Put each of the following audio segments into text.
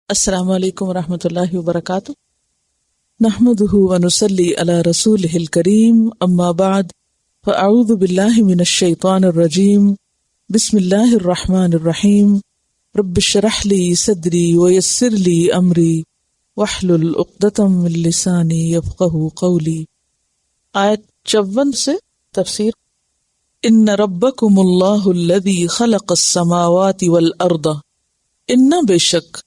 السلام علیکم ورحمۃ اللہ وبرکاتہ، نحمدہ ونصلی علی رسولہ الکریم، اما بعد فاعوذ باللہ من الشیطان الرجیم، بسم اللہ الرحمن الرحیم، رب اشرح لی صدری ویسر لی امری واحلل عقدۃ من لسانی یفقہوا قولی۔ آیت 54 سے تفسیر۔ ان ربکم اللہ الذی خلق السماوات والارض، ان بے شک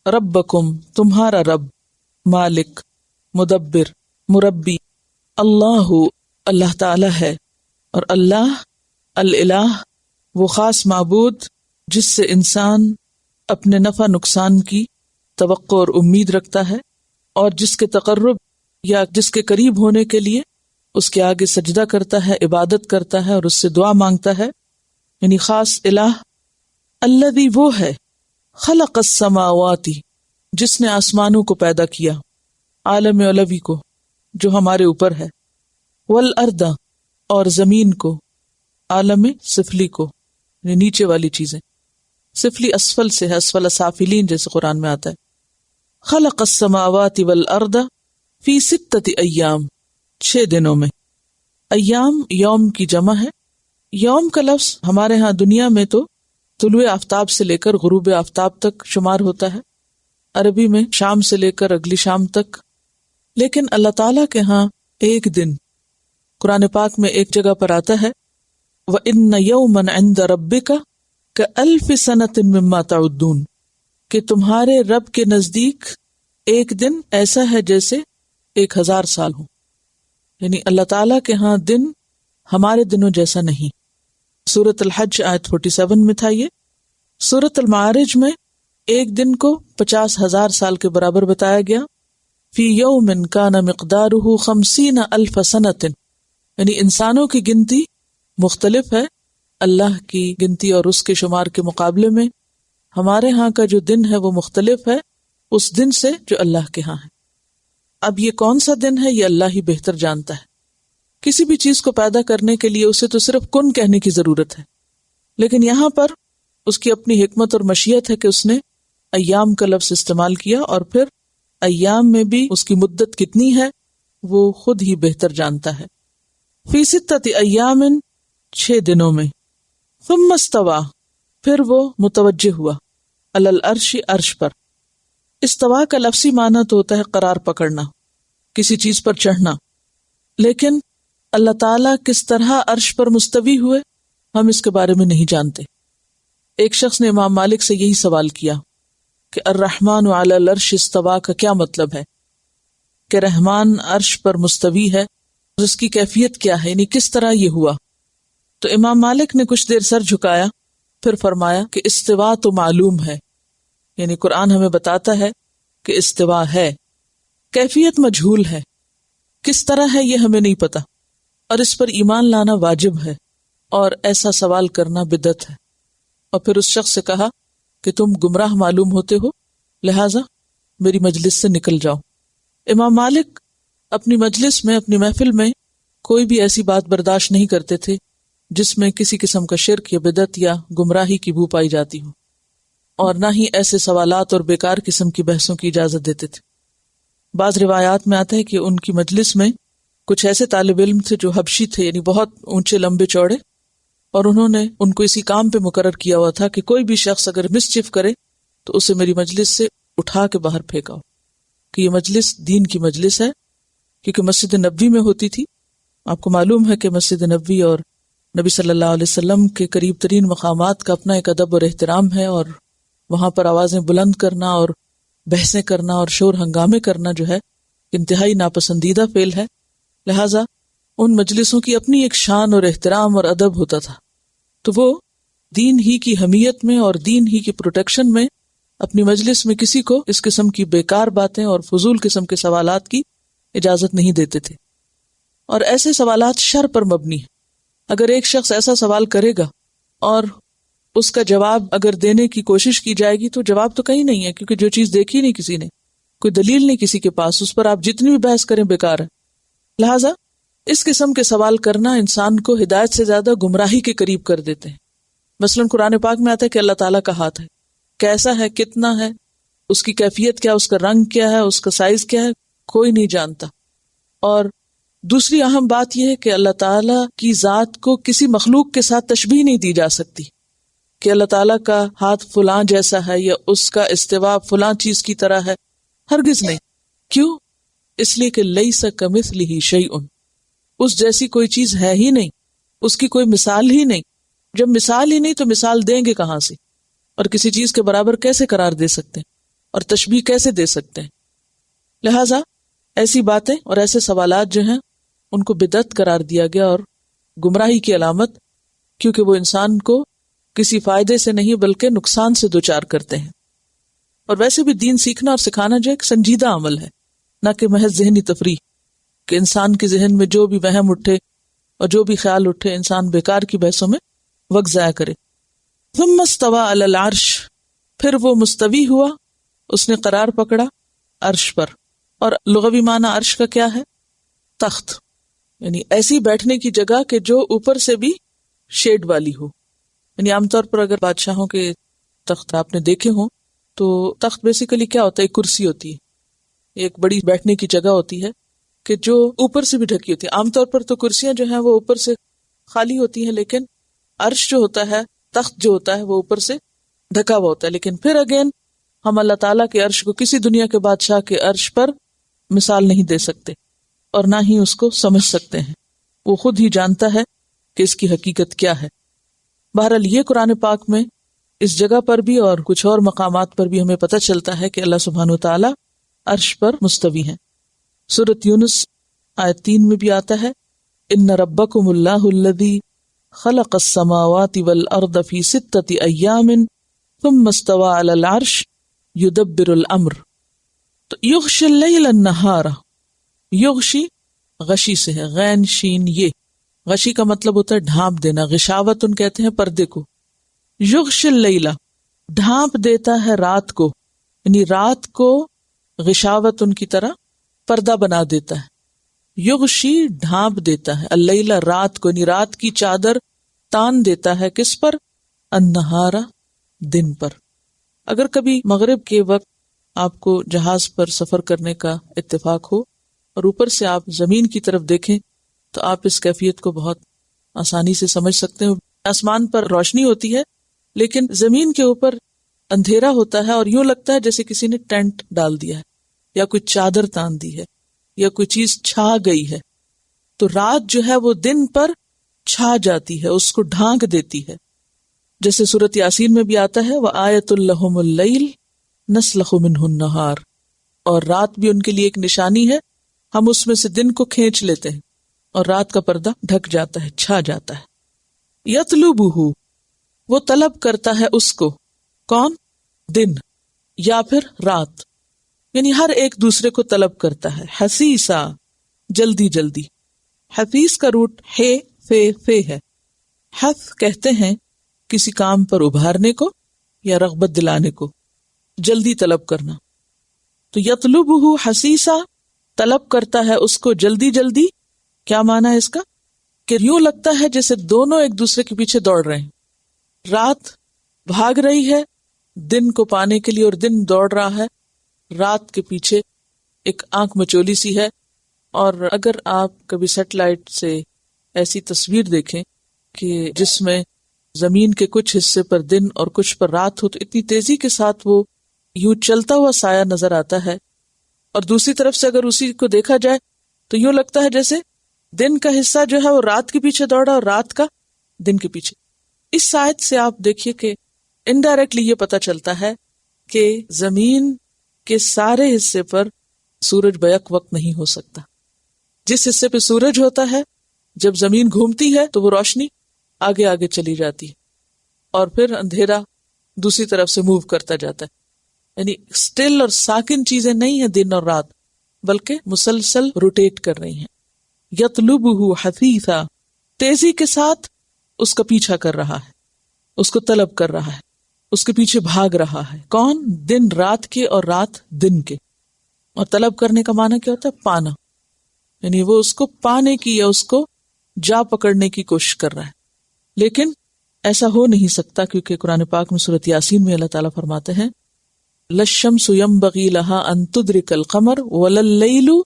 ربکم تمہارا رب، مالک، مدبر، مربی، اللہ تعالی ہے، اور اللہ الالہ وہ خاص معبود جس سے انسان اپنے نفع نقصان کی توقع اور امید رکھتا ہے، اور جس کے تقرب یا جس کے قریب ہونے کے لیے اس کے آگے سجدہ کرتا ہے، عبادت کرتا ہے اور اس سے دعا مانگتا ہے، یعنی خاص الہ۔ الذی وہ ہے، خلق السماوات جس نے آسمانوں کو پیدا کیا، عالم علوی کو جو ہمارے اوپر ہے، والارض اور زمین کو، عالم سفلی کو یعنی نیچے والی چیزیں، سفلی اسفل سے ہے، اسفل سافلین جیسے قرآن میں آتا ہے۔ خلق السماوات والارض فی 6 ایام، 6 دنوں میں۔ ایام یوم کی جمع ہے۔ یوم کا لفظ ہمارے ہاں دنیا میں تو طلوع آفتاب سے لے کر غروب آفتاب تک شمار ہوتا ہے، عربی میں شام سے لے کر اگلی شام تک، لیکن اللہ تعالیٰ کے ہاں ایک دن قرآن پاک میں ایک جگہ پر آتا ہے، وَإِنَّ يَوْمًا عِندَ رَبِّكَ كَأَلْفِ سَنَةٍ مِّمَّا تَعُدُّونَ، کہ تمہارے رب کے نزدیک ایک دن ایسا ہے جیسے 1000 سال ہوں، یعنی اللہ تعالیٰ کے ہاں دن ہمارے دنوں جیسا نہیں۔ سورۃ الحج آیت 47 میں تھا یہ۔ سورۃ المعارج میں ایک دن کو 50,000 سال کے برابر بتایا گیا۔ فی یوم کان مقدارہ 50,000 سنۃ، یعنی انسانوں کی گنتی مختلف ہے اللہ کی گنتی اور اس کے شمار کے مقابلے میں۔ ہمارے ہاں کا جو دن ہے وہ مختلف ہے اس دن سے جو اللہ کے ہاں ہے۔ اب یہ کون سا دن ہے یہ اللہ ہی بہتر جانتا ہے۔ کسی بھی چیز کو پیدا کرنے کے لیے اسے تو صرف کن کہنے کی ضرورت ہے، لیکن یہاں پر اس کی اپنی حکمت اور مشیت ہے کہ اس نے ایام کا لفظ استعمال کیا، اور پھر ایام میں بھی اس کی مدت کتنی ہے وہ خود ہی بہتر جانتا ہے۔ فی 6 ایام، 6 دنوں میں۔ ثم استویٰ، پھر وہ متوجہ ہوا، علی العرش، عرش پر۔ استوا کا لفظی معنی تو ہوتا ہے قرار پکڑنا، کسی چیز پر چڑھنا، لیکن اللہ تعالیٰ کس طرح عرش پر مستوی ہوئے ہم اس کے بارے میں نہیں جانتے۔ ایک شخص نے امام مالک سے یہی سوال کیا کہ الرحمن علی العرش استوا کا کیا مطلب ہے، کہ رحمان عرش پر مستوی ہے، اس کی کیفیت کیا ہے، یعنی کس طرح یہ ہوا۔ تو امام مالک نے کچھ دیر سر جھکایا، پھر فرمایا کہ استوا تو معلوم ہے، یعنی قرآن ہمیں بتاتا ہے کہ استوا ہے، کیفیت مجہول ہے، کس طرح ہے یہ ہمیں نہیں پتا، اور اس پر ایمان لانا واجب ہے، اور ایسا سوال کرنا بدعت ہے۔ اور پھر اس شخص سے کہا کہ تم گمراہ معلوم ہوتے ہو، لہٰذا میری مجلس سے نکل جاؤ۔ امام مالک اپنی مجلس میں، اپنی محفل میں کوئی بھی ایسی بات برداشت نہیں کرتے تھے جس میں کسی قسم کا شرک یا بدعت یا گمراہی کی بو پائی جاتی ہو، اور نہ ہی ایسے سوالات اور بیکار قسم کی بحثوں کی اجازت دیتے تھے۔ بعض روایات میں آتا ہے کہ ان کی مجلس میں کچھ ایسے طالب علم تھے جو حبشی تھے، یعنی بہت اونچے لمبے چوڑے، اور انہوں نے ان کو اسی کام پہ مقرر کیا ہوا تھا کہ کوئی بھی شخص اگر مسچف کرے تو اسے میری مجلس سے اٹھا کے باہر پھینکاؤ، کہ یہ مجلس دین کی مجلس ہے، کیونکہ مسجد نبوی میں ہوتی تھی۔ آپ کو معلوم ہے کہ مسجد نبوی اور نبی صلی اللہ علیہ وسلم کے قریب ترین مقامات کا اپنا ایک ادب اور احترام ہے، اور وہاں پر آوازیں بلند کرنا اور بحثیں کرنا اور شور ہنگامے کرنا جو ہے انتہائی ناپسندیدہ فعل ہے، لہٰذا ان مجلسوں کی اپنی ایک شان اور احترام اور ادب ہوتا تھا۔ تو وہ دین ہی کی حمیت میں اور دین ہی کی پروٹیکشن میں اپنی مجلس میں کسی کو اس قسم کی بیکار باتیں اور فضول قسم کے سوالات کی اجازت نہیں دیتے تھے، اور ایسے سوالات شر پر مبنی ہیں۔ اگر ایک شخص ایسا سوال کرے گا اور اس کا جواب اگر دینے کی کوشش کی جائے گی تو جواب تو کہیں نہیں ہے، کیونکہ جو چیز دیکھی نہیں کسی نے، کوئی دلیل نہیں کسی کے پاس، اس پر آپ جتنی بھی بحث کریں بیکار ہے۔ لہٰذا اس قسم کے سوال کرنا انسان کو ہدایت سے زیادہ گمراہی کے قریب کر دیتے ہیں۔ مثلاً قرآن پاک میں آتا ہے کہ اللہ تعالیٰ کا ہاتھ ہے، کیسا ہے، کتنا ہے، اس کی کیفیت کیا، اس کا رنگ کیا ہے، اس کا سائز کیا ہے، کوئی نہیں جانتا. اور دوسری اہم بات یہ ہے کہ اللہ تعالیٰ کی ذات کو کسی مخلوق کے ساتھ تشبیہ نہیں دی جا سکتی کہ اللہ تعالیٰ کا ہاتھ فلاں جیسا ہے یا اس کا استوا فلاں چیز کی طرح ہے، ہرگز نہیں. کیوں؟ اس لیے کہ لیس کمثلہ شیء، اس جیسی کوئی چیز ہے ہی نہیں، اس کی کوئی مثال ہی نہیں. جب مثال ہی نہیں تو مثال دیں گے کہاں سے، اور کسی چیز کے برابر کیسے قرار دے سکتے ہیں اور تشبیہ کیسے دے سکتے ہیں. لہٰذا ایسی باتیں اور ایسے سوالات جو ہیں ان کو بدعت قرار دیا گیا اور گمراہی کی علامت، کیونکہ وہ انسان کو کسی فائدے سے نہیں بلکہ نقصان سے دوچار کرتے ہیں. اور ویسے بھی دین سیکھنا اور سکھانا جو ایک سنجیدہ عمل ہے، نہ کہ محض ذہنی تفریح، کہ انسان کے ذہن میں جو بھی وہم اٹھے اور جو بھی خیال اٹھے انسان بیکار کی بحثوں میں وقت ضائع کرے. ثم استوى علی العرش، پھر وہ مستوی ہوا، اس نے قرار پکڑا عرش پر. اور لغوی معنی عرش کا کیا ہے؟ تخت، یعنی ایسی بیٹھنے کی جگہ کہ جو اوپر سے بھی شیڈ والی ہو. یعنی عام طور پر اگر بادشاہوں کے تخت آپ نے دیکھے ہوں تو تخت بیسیکلی کیا ہوتا ہے؟ ایک کرسی ہوتی ہے، ایک بڑی بیٹھنے کی جگہ ہوتی ہے کہ جو اوپر سے بھی ڈھکی ہوتی ہے. عام طور پر تو کرسیاں جو ہیں وہ اوپر سے خالی ہوتی ہیں، لیکن عرش جو ہوتا ہے، تخت جو ہوتا ہے وہ اوپر سے ڈھکا ہوا ہوتا ہے. لیکن پھر اگین ہم اللہ تعالیٰ کے عرش کو کسی دنیا کے بادشاہ کے عرش پر مثال نہیں دے سکتے اور نہ ہی اس کو سمجھ سکتے ہیں. وہ خود ہی جانتا ہے کہ اس کی حقیقت کیا ہے. بہرحال یہ قرآن پاک میں اس جگہ پر بھی اور کچھ اور مقامات پر بھی ہمیں پتہ چلتا ہے کہ اللہ سبحانہ وتعالی عرش پر مستوی ہیں. سورۃ یونس آیت 3 میں بھی آتا ہے، ان ربکم اللہ الذی خلق السماوات والارض فی 6 ایام ثم استوى علی العرش یدبر الامر. تو یغشی اللیل النہار، یغشی غشی سے ہے، غین شین یہ، غشی کا مطلب ہوتا ہے ڈھانپ دینا، غشاوتن کہتے ہیں پردے کو. یغشی اللیل، ڈھانپ دیتا ہے رات کو، یعنی رات کو غشاوتن کی طرح پردہ بنا دیتا ہے. یغشی ڈھانپ دیتا ہے، اللیل رات کو، یعنی رات کی چادر تان دیتا ہے کس پر؟ النہارا دن پر. اگر کبھی مغرب کے وقت آپ کو جہاز پر سفر کرنے کا اتفاق ہو اور اوپر سے آپ زمین کی طرف دیکھیں تو آپ اس کیفیت کو بہت آسانی سے سمجھ سکتے ہیں. آسمان پر روشنی ہوتی ہے لیکن زمین کے اوپر اندھیرا ہوتا ہے اور یوں لگتا ہے جیسے کسی نے ٹینٹ ڈال دیا ہے یا کوئی چادر تان دی ہے یا کوئی چیز چھا گئی ہے. تو رات جو ہے وہ دن پر چھا جاتی ہے، اس کو ڈھانک دیتی ہے. جیسے سورۃ یاسین میں بھی آتا ہے وَآیَةٌ لَهُمُ اللَّیْلُ نَسْلَخُ مِنْهُ النَّہَارَ، اور رات بھی ان کے لیے ایک نشانی ہے، ہم اس میں سے دن کو کھینچ لیتے ہیں اور رات کا پردہ ڈھک جاتا ہے، چھا جاتا ہے. یطلبہ، وہ طلب کرتا ہے اس کو، کون؟ دن یا پھر رات، یعنی ہر ایک دوسرے کو طلب کرتا ہے. حسیسا، جلدی جلدی. حفیظ کا روٹ ہے فے ہے. حث کہتے ہیں کسی کام پر ابھارنے کو یا رغبت دلانے کو، جلدی طلب کرنا. تو یطلبہ حسیسا، طلب کرتا ہے اس کو جلدی جلدی. کیا معنی ہے اس کا؟ کہ یوں لگتا ہے جیسے دونوں ایک دوسرے کے پیچھے دوڑ رہے ہیں. رات بھاگ رہی ہے دن کو پانے کے لیے اور دن دوڑ رہا ہے رات کے پیچھے. ایک آنکھ مچولی سی ہے. اور اگر آپ کبھی سیٹلائٹ سے ایسی تصویر دیکھیں کہ جس میں زمین کے کچھ حصے پر دن اور کچھ پر رات ہو تو اتنی تیزی کے ساتھ وہ یوں چلتا ہوا سایہ نظر آتا ہے، اور دوسری طرف سے اگر اسی کو دیکھا جائے تو یوں لگتا ہے جیسے دن کا حصہ جو ہے وہ رات کے پیچھے دوڑا اور رات کا دن کے پیچھے. اس آیت سے آپ دیکھیے کہ انڈائریکٹلی یہ پتا چلتا ہے کہ زمین کے سارے حصے پر سورج بیک وقت نہیں ہو سکتا. جس حصے پہ سورج ہوتا ہے جب زمین گھومتی ہے تو وہ روشنی آگے آگے چلی جاتی ہے اور پھر اندھیرا دوسری طرف سے موو کرتا جاتا ہے. یعنی اسٹل اور ساکن چیزیں نہیں ہیں دن اور رات، بلکہ مسلسل روٹیٹ کر رہی ہیں. یطلبہ حثیثا، تیزی کے ساتھ اس کا پیچھا کر رہا ہے، اس کو طلب کر رہا ہے، اس کے پیچھے بھاگ رہا ہے. کون؟ دن رات کے اور رات دن کے. اور طلب کرنے کا معنی کیا ہوتا ہے؟ پانا. یعنی وہ اس کو پانے کی یا اس کو جا پکڑنے کی کوشش کر رہا ہے. لیکن ایسا ہو نہیں سکتا، کیونکہ قرآن پاک میں سورۃ یاسین میں اللہ تعالیٰ فرماتے ہیں للشمس ينبغي لها ان تدرك القمر ولا الليل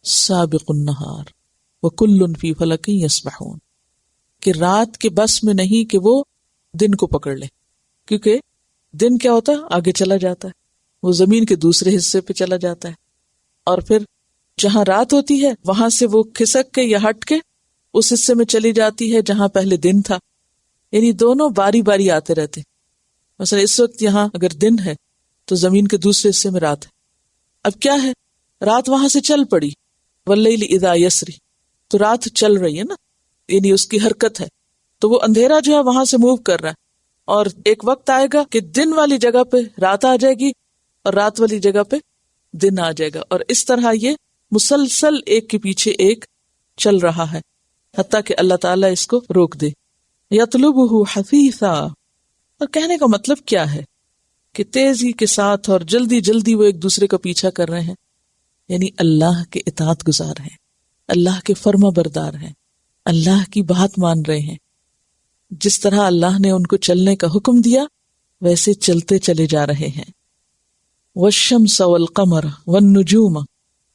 سابق النهار وكل في فلك يسبحون، کہ رات کے بس میں نہیں کہ وہ دن کو پکڑ لے، کیونکہ دن کیا ہوتا ہے، آگے چلا جاتا ہے، وہ زمین کے دوسرے حصے پہ چلا جاتا ہے، اور پھر جہاں رات ہوتی ہے وہاں سے وہ کھسک کے یا ہٹ کے اس حصے میں چلی جاتی ہے جہاں پہلے دن تھا، یعنی دونوں باری باری آتے رہتے۔ مثلا اس وقت یہاں اگر دن ہے تو زمین کے دوسرے حصے میں رات ہے، اب کیا ہے، رات وہاں سے چل پڑی، واللیل اذا یسری، تو رات چل رہی ہے نا، یعنی اس کی حرکت ہے، تو وہ اندھیرا جو ہے وہاں سے موو کر رہا ہے، اور ایک وقت آئے گا کہ دن والی جگہ پہ رات آ جائے گی اور رات والی جگہ پہ دن آ جائے گا، اور اس طرح یہ مسلسل ایک کے پیچھے ایک چل رہا ہے حتیٰ کہ اللہ تعالیٰ اس کو روک دے۔ یطلبہ حثیثا، اور کہنے کا مطلب کیا ہے کہ تیزی کے ساتھ اور جلدی جلدی وہ ایک دوسرے کا پیچھا کر رہے ہیں، یعنی اللہ کے اطاعت گزار ہیں، اللہ کے فرما بردار ہیں، اللہ کی بات مان رہے ہیں، جس طرح اللہ نے ان کو چلنے کا حکم دیا ویسے چلتے چلے جا رہے ہیں۔ والشمس والقمر والنجوم،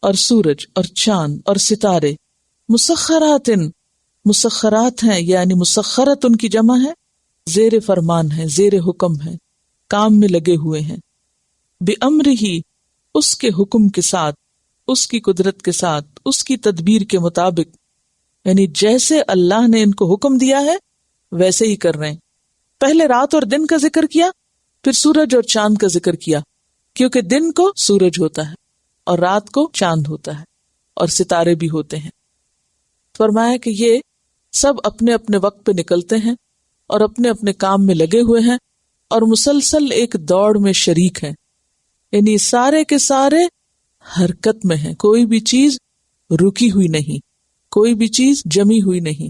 اور سورج اور چاند اور ستارے، مسخرات ہیں، یعنی مسخرت ان کی جمع ہے، زیر فرمان ہے، زیر حکم ہے، کام میں لگے ہوئے ہیں، بِأَمْرِهِ، اس کے حکم کے ساتھ، اس کی قدرت کے ساتھ، اس کی تدبیر کے مطابق، یعنی جیسے اللہ نے ان کو حکم دیا ہے ویسے ہی کر رہے ہیں۔ پہلے رات اور دن کا ذکر کیا، پھر سورج اور چاند کا ذکر کیا، کیونکہ دن کو سورج ہوتا ہے اور رات کو چاند ہوتا ہے اور ستارے بھی ہوتے ہیں۔ فرمایا کہ یہ سب اپنے اپنے وقت پہ نکلتے ہیں اور اپنے اپنے کام میں لگے ہوئے ہیں اور مسلسل ایک دوڑ میں شریک ہیں، یعنی سارے کے سارے حرکت میں ہیں، کوئی بھی چیز رکی ہوئی نہیں، کوئی بھی چیز جمی ہوئی نہیں۔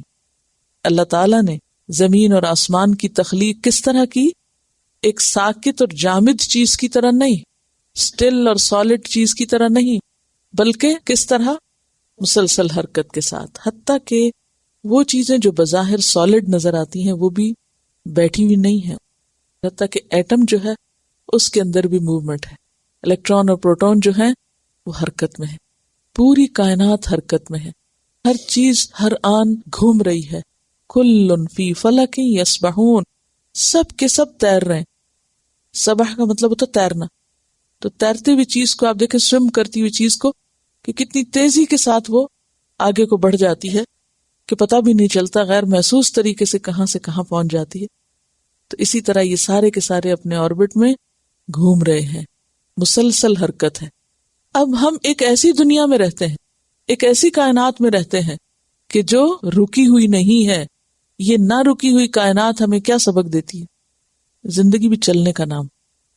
اللہ تعالیٰ نے زمین اور آسمان کی تخلیق کس طرح کی؟ ایک ساکت اور جامد چیز کی طرح نہیں، اسٹل اور سالڈ چیز کی طرح نہیں، بلکہ کس طرح؟ مسلسل حرکت کے ساتھ، حتیٰ کہ وہ چیزیں جو بظاہر سالڈ نظر آتی ہیں وہ بھی بیٹھی ہوئی نہیں ہیں، حتیٰ کہ ایٹم جو ہے اس کے اندر بھی موومنٹ ہے، الیکٹران اور پروٹون جو ہیں وہ حرکت میں ہے، پوری کائنات حرکت میں ہے، ہر چیز ہر آن گھوم رہی ہے، کل فی فلک یسبحون، سب کے سب تیر رہے ہیں۔ سبح کا مطلب ہوتا ہے تیرنا، تو تیرتی ہوئی چیز کو آپ دیکھیں، سوم کرتی ہوئی چیز کو کہ کتنی تیزی کے ساتھ وہ آگے کو بڑھ جاتی ہے کہ پتہ بھی نہیں چلتا، غیر محسوس طریقے سے کہاں پہنچ جاتی ہے۔ تو اسی طرح یہ سارے کے سارے اپنے آربٹ میں گھوم رہے ہیں، مسلسل حرکت ہے۔ اب ہم ایک ایسی دنیا میں رہتے ہیں، ایک ایسی کائنات میں رہتے ہیں کہ جو رکی ہوئی نہیں ہے۔ یہ نہ رکی ہوئی کائنات ہمیں کیا سبق دیتی ہے؟ زندگی بھی چلنے کا نام،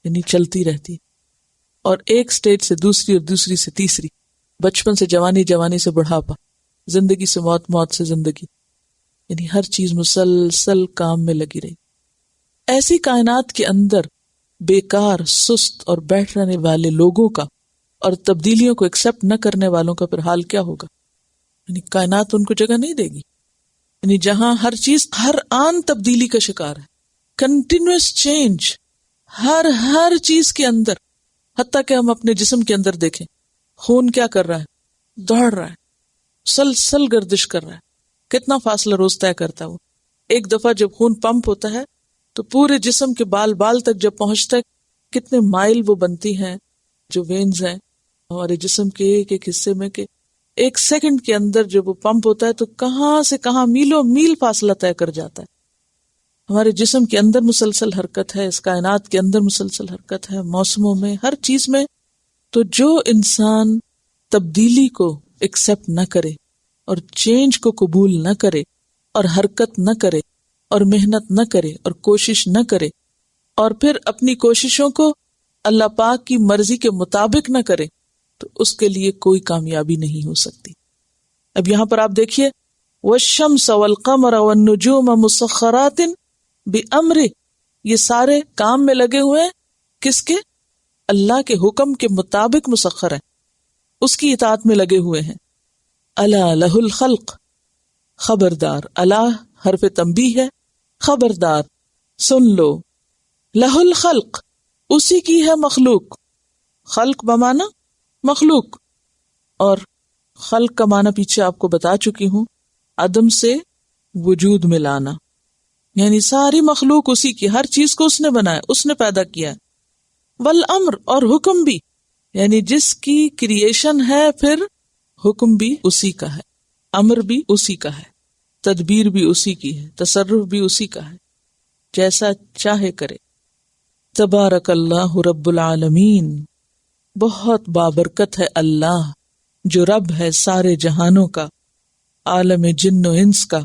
یعنی چلتی رہتی، اور ایک سٹیج سے دوسری اور دوسری سے تیسری، بچپن سے جوانی، جوانی سے بڑھاپا، زندگی سے موت، موت سے زندگی، یعنی ہر چیز مسلسل کام میں لگی رہی۔ ایسی کائنات کے اندر بیکار، سست اور بیٹھ رہنے والے لوگوں کا اور تبدیلیوں کو ایکسپٹ نہ کرنے والوں کا پھر حال کیا ہوگا؟ یعنی کائنات ان کو جگہ نہیں دے گی، یعنی جہاں ہر چیز ہر آن تبدیلی کا شکار ہے، کنٹینیوس چینج ہر چیز کے اندر، حتیٰ کہ ہم اپنے جسم کے اندر دیکھیں، خون کیا کر رہا ہے؟ دوڑ رہا ہے، مسلسل گردش کر رہا ہے، کتنا فاصلہ روز طے کرتا ہے وہ۔ ایک دفعہ جب خون پمپ ہوتا ہے تو پورے جسم کے بال تک جب پہنچتا ہے، کتنے مائل وہ بنتی ہیں جو وینز ہیں ہمارے جسم کے ایک ایک حصے میں، کہ ایک سیکنڈ کے اندر جب وہ پمپ ہوتا ہے تو کہاں سے کہاں میلوں میل فاصلہ طے کر جاتا ہے۔ ہمارے جسم کے اندر مسلسل حرکت ہے، اس کائنات کے اندر مسلسل حرکت ہے، موسموں میں، ہر چیز میں۔ تو جو انسان تبدیلی کو ایکسپٹ نہ کرے اور چینج کو قبول نہ کرے اور حرکت نہ کرے اور محنت نہ کرے اور کوشش نہ کرے اور پھر اپنی کوششوں کو اللہ پاک کی مرضی کے مطابق نہ کرے، تو اس کے لیے کوئی کامیابی نہیں ہو سکتی۔ اب یہاں پر آپ دیکھیے، والشمس والقمر والنجوم مسخرات بِأَمْرِهِ، یہ سارے کام میں لگے ہوئے ہیں، کس کے؟ اللہ کے حکم کے مطابق مسخر ہیں، اس کی اطاعت میں لگے ہوئے ہیں۔ الا لہ الخلق، خبردار، اللہ حرف تنبیہ ہے، خبردار، سن لو، لہ الخلق، اسی کی ہے مخلوق، خلق بمانا مخلوق، اور خلق کا معنی پیچھے آپ کو بتا چکی ہوں، عدم سے وجود میں لانا، یعنی ساری مخلوق اسی کی، ہر چیز کو اس نے بنایا، اس نے پیدا کیا ہے۔ والامر، اور حکم بھی، یعنی جس کی کریشن ہے پھر حکم بھی اسی کا ہے، امر بھی اسی کا ہے، تدبیر بھی اسی کی ہے، تصرف بھی اسی کا ہے، جیسا چاہے کرے۔ تبارک اللہ رب العالمین، بہت بابرکت ہے اللہ جو رب ہے سارے جہانوں کا، عالم جن و انس کا۔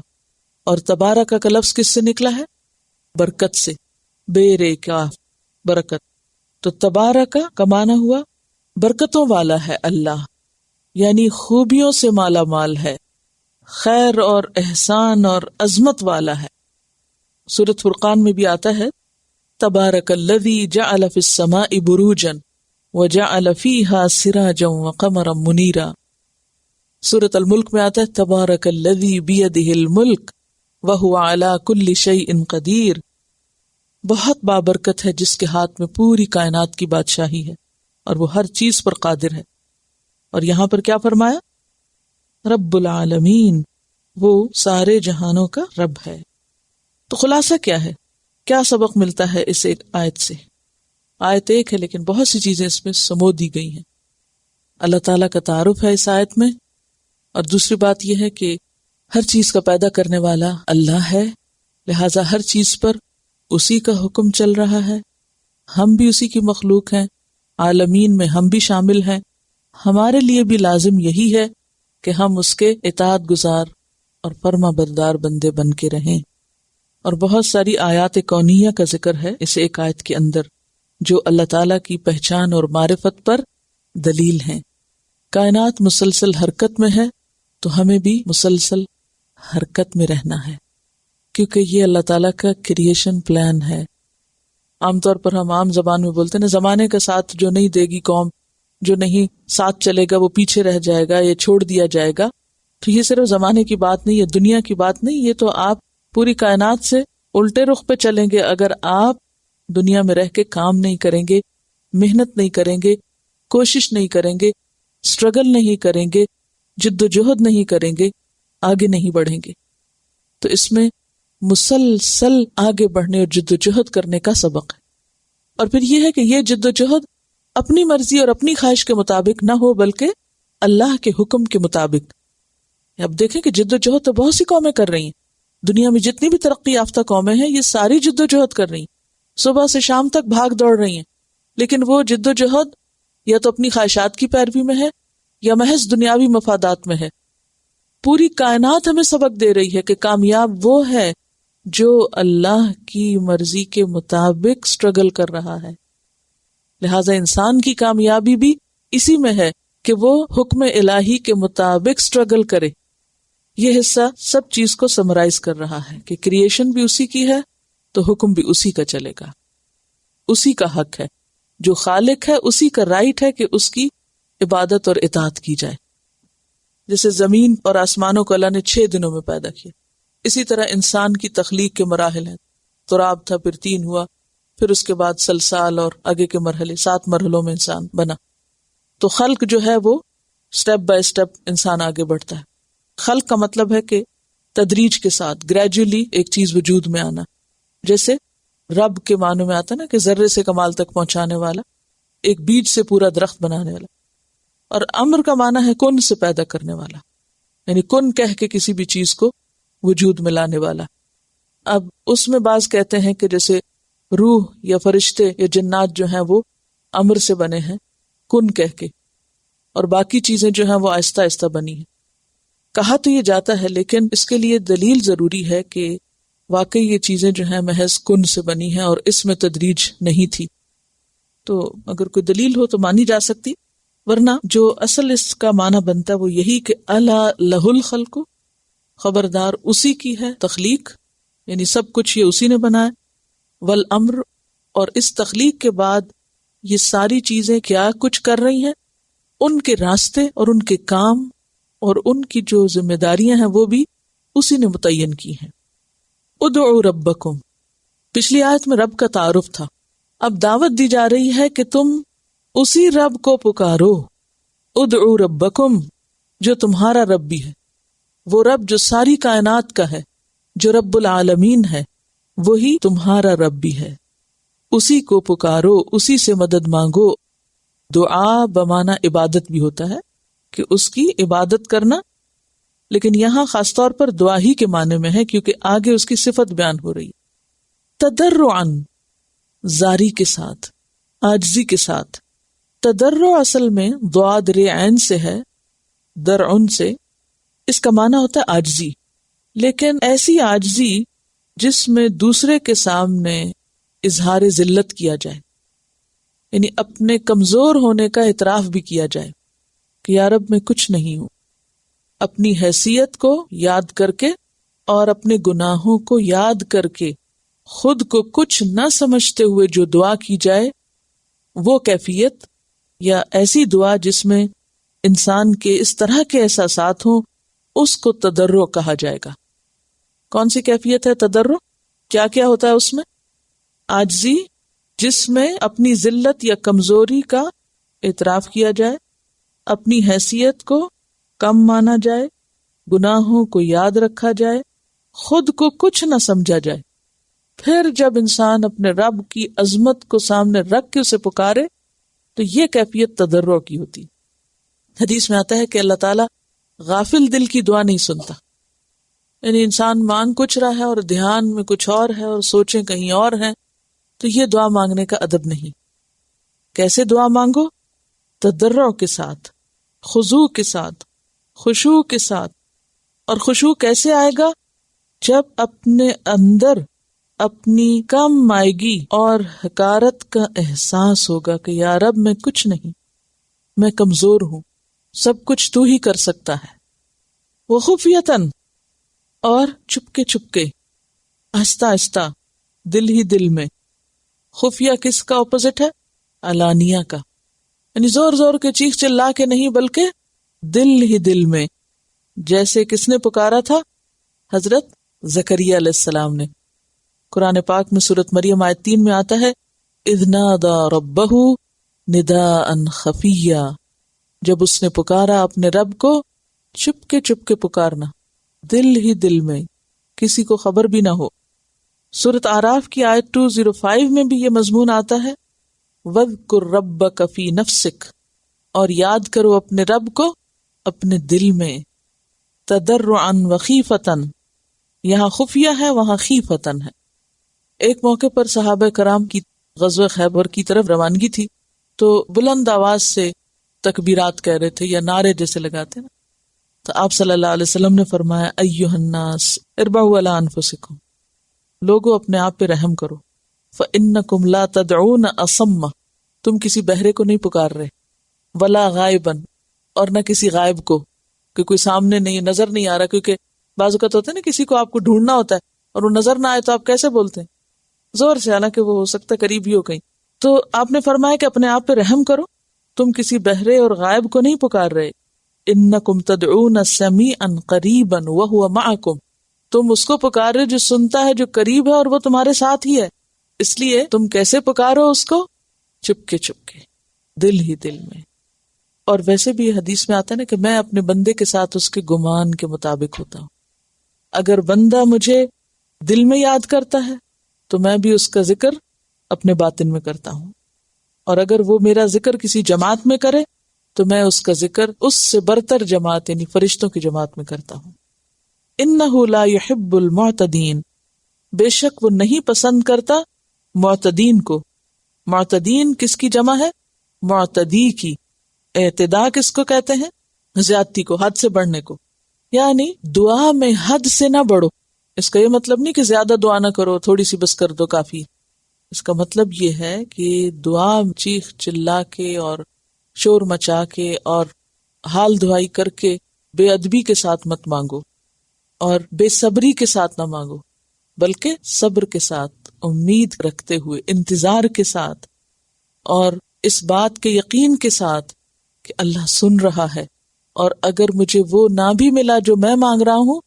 اور تبارک کا لفظ کس سے نکلا ہے؟ برکت سے، بے رے کاف برکت، تو تبارک کا معنی ہوا برکتوں والا ہے اللہ، یعنی خوبیوں سے مالا مال ہے، خیر اور احسان اور عظمت والا ہے۔ سورۃ فرقان میں بھی آتا ہے تبارک الذی جعل فی السماء بروجا وجعل فیہا سراجا وقمرا منیرا۔ سورۃ الملک میں آتا ہے تبارک الذی بیدہ الملک وہو علی کل شیء قدیر، بہت بابرکت ہے جس کے ہاتھ میں پوری کائنات کی بادشاہی ہے اور وہ ہر چیز پر قادر ہے۔ اور یہاں پر کیا فرمایا؟ رب العالمین، وہ سارے جہانوں کا رب ہے۔ تو خلاصہ کیا ہے؟ کیا سبق ملتا ہے اس ایک آیت سے؟ آیت ایک ہے لیکن بہت سی چیزیں اس میں سمو دی گئی ہیں۔ اللہ تعالیٰ کا تعارف ہے اس آیت میں، اور دوسری بات یہ ہے کہ ہر چیز کا پیدا کرنے والا اللہ ہے، لہٰذا ہر چیز پر اسی کا حکم چل رہا ہے، ہم بھی اسی کی مخلوق ہیں، عالمین میں ہم بھی شامل ہیں، ہمارے لیے بھی لازم یہی ہے کہ ہم اس کے اطاعت گزار اور فرما بردار بندے بن کے رہیں۔ اور بہت ساری آیات کونیہ کا ذکر ہے اس ایک آیت کے اندر جو اللہ تعالیٰ کی پہچان اور معرفت پر دلیل ہیں۔ کائنات مسلسل حرکت میں ہے تو ہمیں بھی مسلسل حرکت میں رہنا ہے، کیونکہ یہ اللہ تعالیٰ کا کریشن پلان ہے۔ عام طور پر ہم عام زبان میں بولتے ہیں نا، زمانے کا ساتھ جو نہیں دے گی قوم، جو نہیں ساتھ چلے گا وہ پیچھے رہ جائے گا یا چھوڑ دیا جائے گا۔ تو یہ صرف زمانے کی بات نہیں ہے، دنیا کی بات نہیں، یہ تو آپ پوری کائنات سے الٹے رخ پہ چلیں گے اگر آپ دنیا میں رہ کے کام نہیں کریں گے، محنت نہیں کریں گے، کوشش نہیں کریں گے، اسٹرگل نہیں کریں گے، جد و جہد نہیں کریں گے، آگے نہیں بڑھیں گے۔ تو اس میں مسلسل آگے بڑھنے اور جد و جہد کرنے کا سبق ہے۔ اور پھر یہ ہے کہ یہ جد و جہد اپنی مرضی اور اپنی خواہش کے مطابق نہ ہو بلکہ اللہ کے حکم کے مطابق۔ اب دیکھیں کہ جد و جہد تو بہت سی قومیں کر رہی ہیں، دنیا میں جتنی بھی ترقی یافتہ قومیں ہیں یہ ساری جد و جہد کر رہی ہیں، صبح سے شام تک بھاگ دوڑ رہی ہیں، لیکن وہ جد و جہد یا تو اپنی خواہشات کی پیروی میں ہے یا محض دنیاوی مفادات میں ہے۔ پوری کائنات ہمیں سبق دے رہی ہے کہ کامیاب وہ ہے جو اللہ کی مرضی کے مطابق سٹرگل کر رہا ہے۔ لہٰذا انسان کی کامیابی بھی اسی میں ہے کہ وہ حکم الہی کے مطابق سٹرگل کرے۔ یہ حصہ سب چیز کو سمرائز کر رہا ہے کہ کریشن بھی اسی کی ہے تو حکم بھی اسی کا چلے گا، اسی کا حق ہے، جو خالق ہے اسی کا رائٹ ہے کہ اس کی عبادت اور اطاعت کی جائے۔ جیسے زمین اور آسمانوں کو اللہ نے 6 دنوں میں پیدا کیا، اسی طرح انسان کی تخلیق کے مراحل ہیں، تراب تھا، پھر 3 ہوا، پھر اس کے بعد سلسال اور آگے کے مرحلے، 7 مرحلوں میں انسان بنا۔ تو خلق جو ہے وہ سٹیپ بائی سٹیپ انسان آگے بڑھتا ہے۔ خلق کا مطلب ہے کہ تدریج کے ساتھ گریجولی ایک چیز وجود میں آنا، جیسے رب کے معنوں میں آتا نا کہ ذرے سے کمال تک پہنچانے والا، ایک بیج سے پورا درخت بنانے والا۔ اور امر کا معنی ہے کن سے پیدا کرنے والا، یعنی کن کہہ کے کسی بھی چیز کو وجود میں لانے والا۔ اب اس میں بعض کہتے ہیں کہ جیسے روح یا فرشتے یا جنات جو ہیں وہ امر سے بنے ہیں کن کہہ کے، اور باقی چیزیں جو ہیں وہ آہستہ آہستہ بنی ہیں۔ کہا تو یہ جاتا ہے لیکن اس کے لیے دلیل ضروری ہے کہ واقعی یہ چیزیں جو ہیں محض کن سے بنی ہیں اور اس میں تدریج نہیں تھی۔ تو اگر کوئی دلیل ہو تو مانی جا سکتی، ورنہ جو اصل اس کا معنی بنتا ہے وہ یہی کہ الا لہ الخلق، خبردار اسی کی ہے تخلیق، یعنی سب کچھ یہ اسی نے بنایا، والامر، اور اس تخلیق کے بعد یہ ساری چیزیں کیا کچھ کر رہی ہیں، ان کے راستے اور ان کے کام اور ان کی جو ذمہ داریاں ہیں وہ بھی اسی نے متعین کی ہیں۔ ادعوا ربکم، پچھلی آیت میں رب کا تعارف تھا، اب دعوت دی جا رہی ہے کہ تم اسی رب کو پکارو، ادعو ربکم، جو تمہارا رب بھی ہے، وہ رب جو ساری کائنات کا ہے، جو رب العالمین ہے، وہی تمہارا رب بھی ہے، اسی کو پکارو، اسی سے مدد مانگو۔ دعا بمعنی عبادت بھی ہوتا ہے کہ اس کی عبادت کرنا، لیکن یہاں خاص طور پر دعا ہی کے معنی میں ہے کیونکہ آگے اس کی صفت بیان ہو رہی ہے۔ تضرعاً، زاری کے ساتھ، عاجزی کے ساتھ۔ تضرع اصل میں ضاد ر عین سے ہے، درعن سے، اس کا معنی ہوتا ہے عاجزی، لیکن ایسی عاجزی جس میں دوسرے کے سامنے اظہار ذلت کیا جائے، یعنی اپنے کمزور ہونے کا اعتراف بھی کیا جائے کہ یا رب میں کچھ نہیں ہوں، اپنی حیثیت کو یاد کر کے اور اپنے گناہوں کو یاد کر کے خود کو کچھ نہ سمجھتے ہوئے جو دعا کی جائے، وہ کیفیت یا ایسی دعا جس میں انسان کے اس طرح کے احساسات ہوں، اس کو تضرع کہا جائے گا۔ کون سی کیفیت ہے تضرع؟ کیا کیا ہوتا ہے اس میں؟ عاجزی جس میں اپنی ذلت یا کمزوری کا اعتراف کیا جائے، اپنی حیثیت کو کم مانا جائے، گناہوں کو یاد رکھا جائے، خود کو کچھ نہ سمجھا جائے۔ پھر جب انسان اپنے رب کی عظمت کو سامنے رکھ کے اسے پکارے تو یہ کیفیت تضرع کی ہوتی۔ حدیث میں آتا ہے کہ اللہ تعالیٰ غافل دل کی دعا نہیں سنتا، یعنی انسان مانگ کچھ رہا ہے اور دھیان میں کچھ اور ہے اور سوچیں کہیں اور ہیں، تو یہ دعا مانگنے کا ادب نہیں۔ کیسے دعا مانگو؟ تضرع کے ساتھ، خضوع کے ساتھ، خشوع کے ساتھ۔ اور خشوع کیسے آئے گا؟ جب اپنے اندر اپنی کم مائگی اور حقارت کا احساس ہوگا کہ یا رب میں کچھ نہیں، میں کمزور ہوں، سب کچھ تو ہی کر سکتا ہے۔ وہ خفیتاً، اور چپکے چپکے، آہستہ آہستہ، دل ہی دل میں۔ خفیہ کس کا اپوزٹ ہے؟ علانیہ کا، یعنی زور زور کے چیخ چلا کے نہیں بلکہ دل ہی دل میں، جیسے کس نے پکارا تھا؟ حضرت زکریا علیہ السلام نے۔ قرآن پاک میں سورۃ مریم آیت 3 میں آتا ہے اذ نادى ربہ نداء خفیا، جب اس نے پکارا اپنے رب کو چپ کے پکارنا، دل ہی دل میں، کسی کو خبر بھی نہ ہو۔ سورۃ اعراف کی آیت 205 میں بھی یہ مضمون آتا ہے وَاذْكُرْ رَبَّكَ فِي نَفْسِكَ، اور یاد کرو اپنے رب کو اپنے دل میں، تضرعاً وخیفتاً، یہاں خفیہ ہے وہاں خیفتاً ہے۔ ایک موقع پر صحابہ کرام کی غزوہ خیبر کی طرف روانگی تھی، تو بلند آواز سے تکبیرات کہہ رہے تھے یا نعرے جیسے لگاتے نا، تو آپ صلی اللہ علیہ وسلم نے فرمایا ایھا الناس اربعوا علی انفسکم، لوگوں اپنے آپ پہ رحم کرو، فانکم لا تدعون اصم، تم کسی بہرے کو نہیں پکار رہے، ولا غائبا، اور نہ کسی غائب کو، کہ کوئی سامنے نہیں، نظر نہیں آ رہا، کیونکہ بعض اوقات ہوتا ہے نا کسی کو آپ کو ڈھونڈنا ہوتا ہے اور وہ نظر نہ آئے تو آپ کیسے بولتے ہیں؟ زور سے، حالانکہ وہ ہو سکتا ہے قریب ہی ہو کہیں۔ تو آپ نے فرمایا کہ اپنے آپ پہ رحم کرو، تم کسی بہرے اور غائب کو نہیں پکار رہے، انکم تدعون سمیعا قریبا وہو معکم، تم اس کو پکار رہے جو سنتا ہے، جو قریب ہے اور وہ تمہارے ساتھ ہی ہے، اس لیے تم کیسے پکارو اس کو؟ چپکے چپکے، دل ہی دل میں۔ اور ویسے بھی حدیث میں آتا ہے نا کہ میں اپنے بندے کے ساتھ اس کے گمان کے مطابق ہوتا ہوں، اگر بندہ مجھے دل میں یاد کرتا ہے تو میں بھی اس کا ذکر اپنے باطن میں کرتا ہوں، اور اگر وہ میرا ذکر کسی جماعت میں کرے تو میں اس کا ذکر اس سے برتر جماعت یعنی فرشتوں کی جماعت میں کرتا ہوں۔ انہ لا یحب المعتدین، بے شک وہ نہیں پسند کرتا معتدین کو۔ معتدین کس کی جمع ہے؟ معتدی کی۔ اعتداء کس کو کہتے ہیں؟ زیادتی کو، حد سے بڑھنے کو، یعنی دعا میں حد سے نہ بڑھو۔ اس کا یہ مطلب نہیں کہ زیادہ دعا نہ کرو، تھوڑی سی بس کر دو کافی۔ اس کا مطلب یہ ہے کہ دعا چیخ چلا کے اور شور مچا کے اور حال دعائی کر کے بے ادبی کے ساتھ مت مانگو، اور بے صبری کے ساتھ نہ مانگو، بلکہ صبر کے ساتھ، امید رکھتے ہوئے، انتظار کے ساتھ، اور اس بات کے یقین کے ساتھ کہ اللہ سن رہا ہے، اور اگر مجھے وہ نہ بھی ملا جو میں مانگ رہا ہوں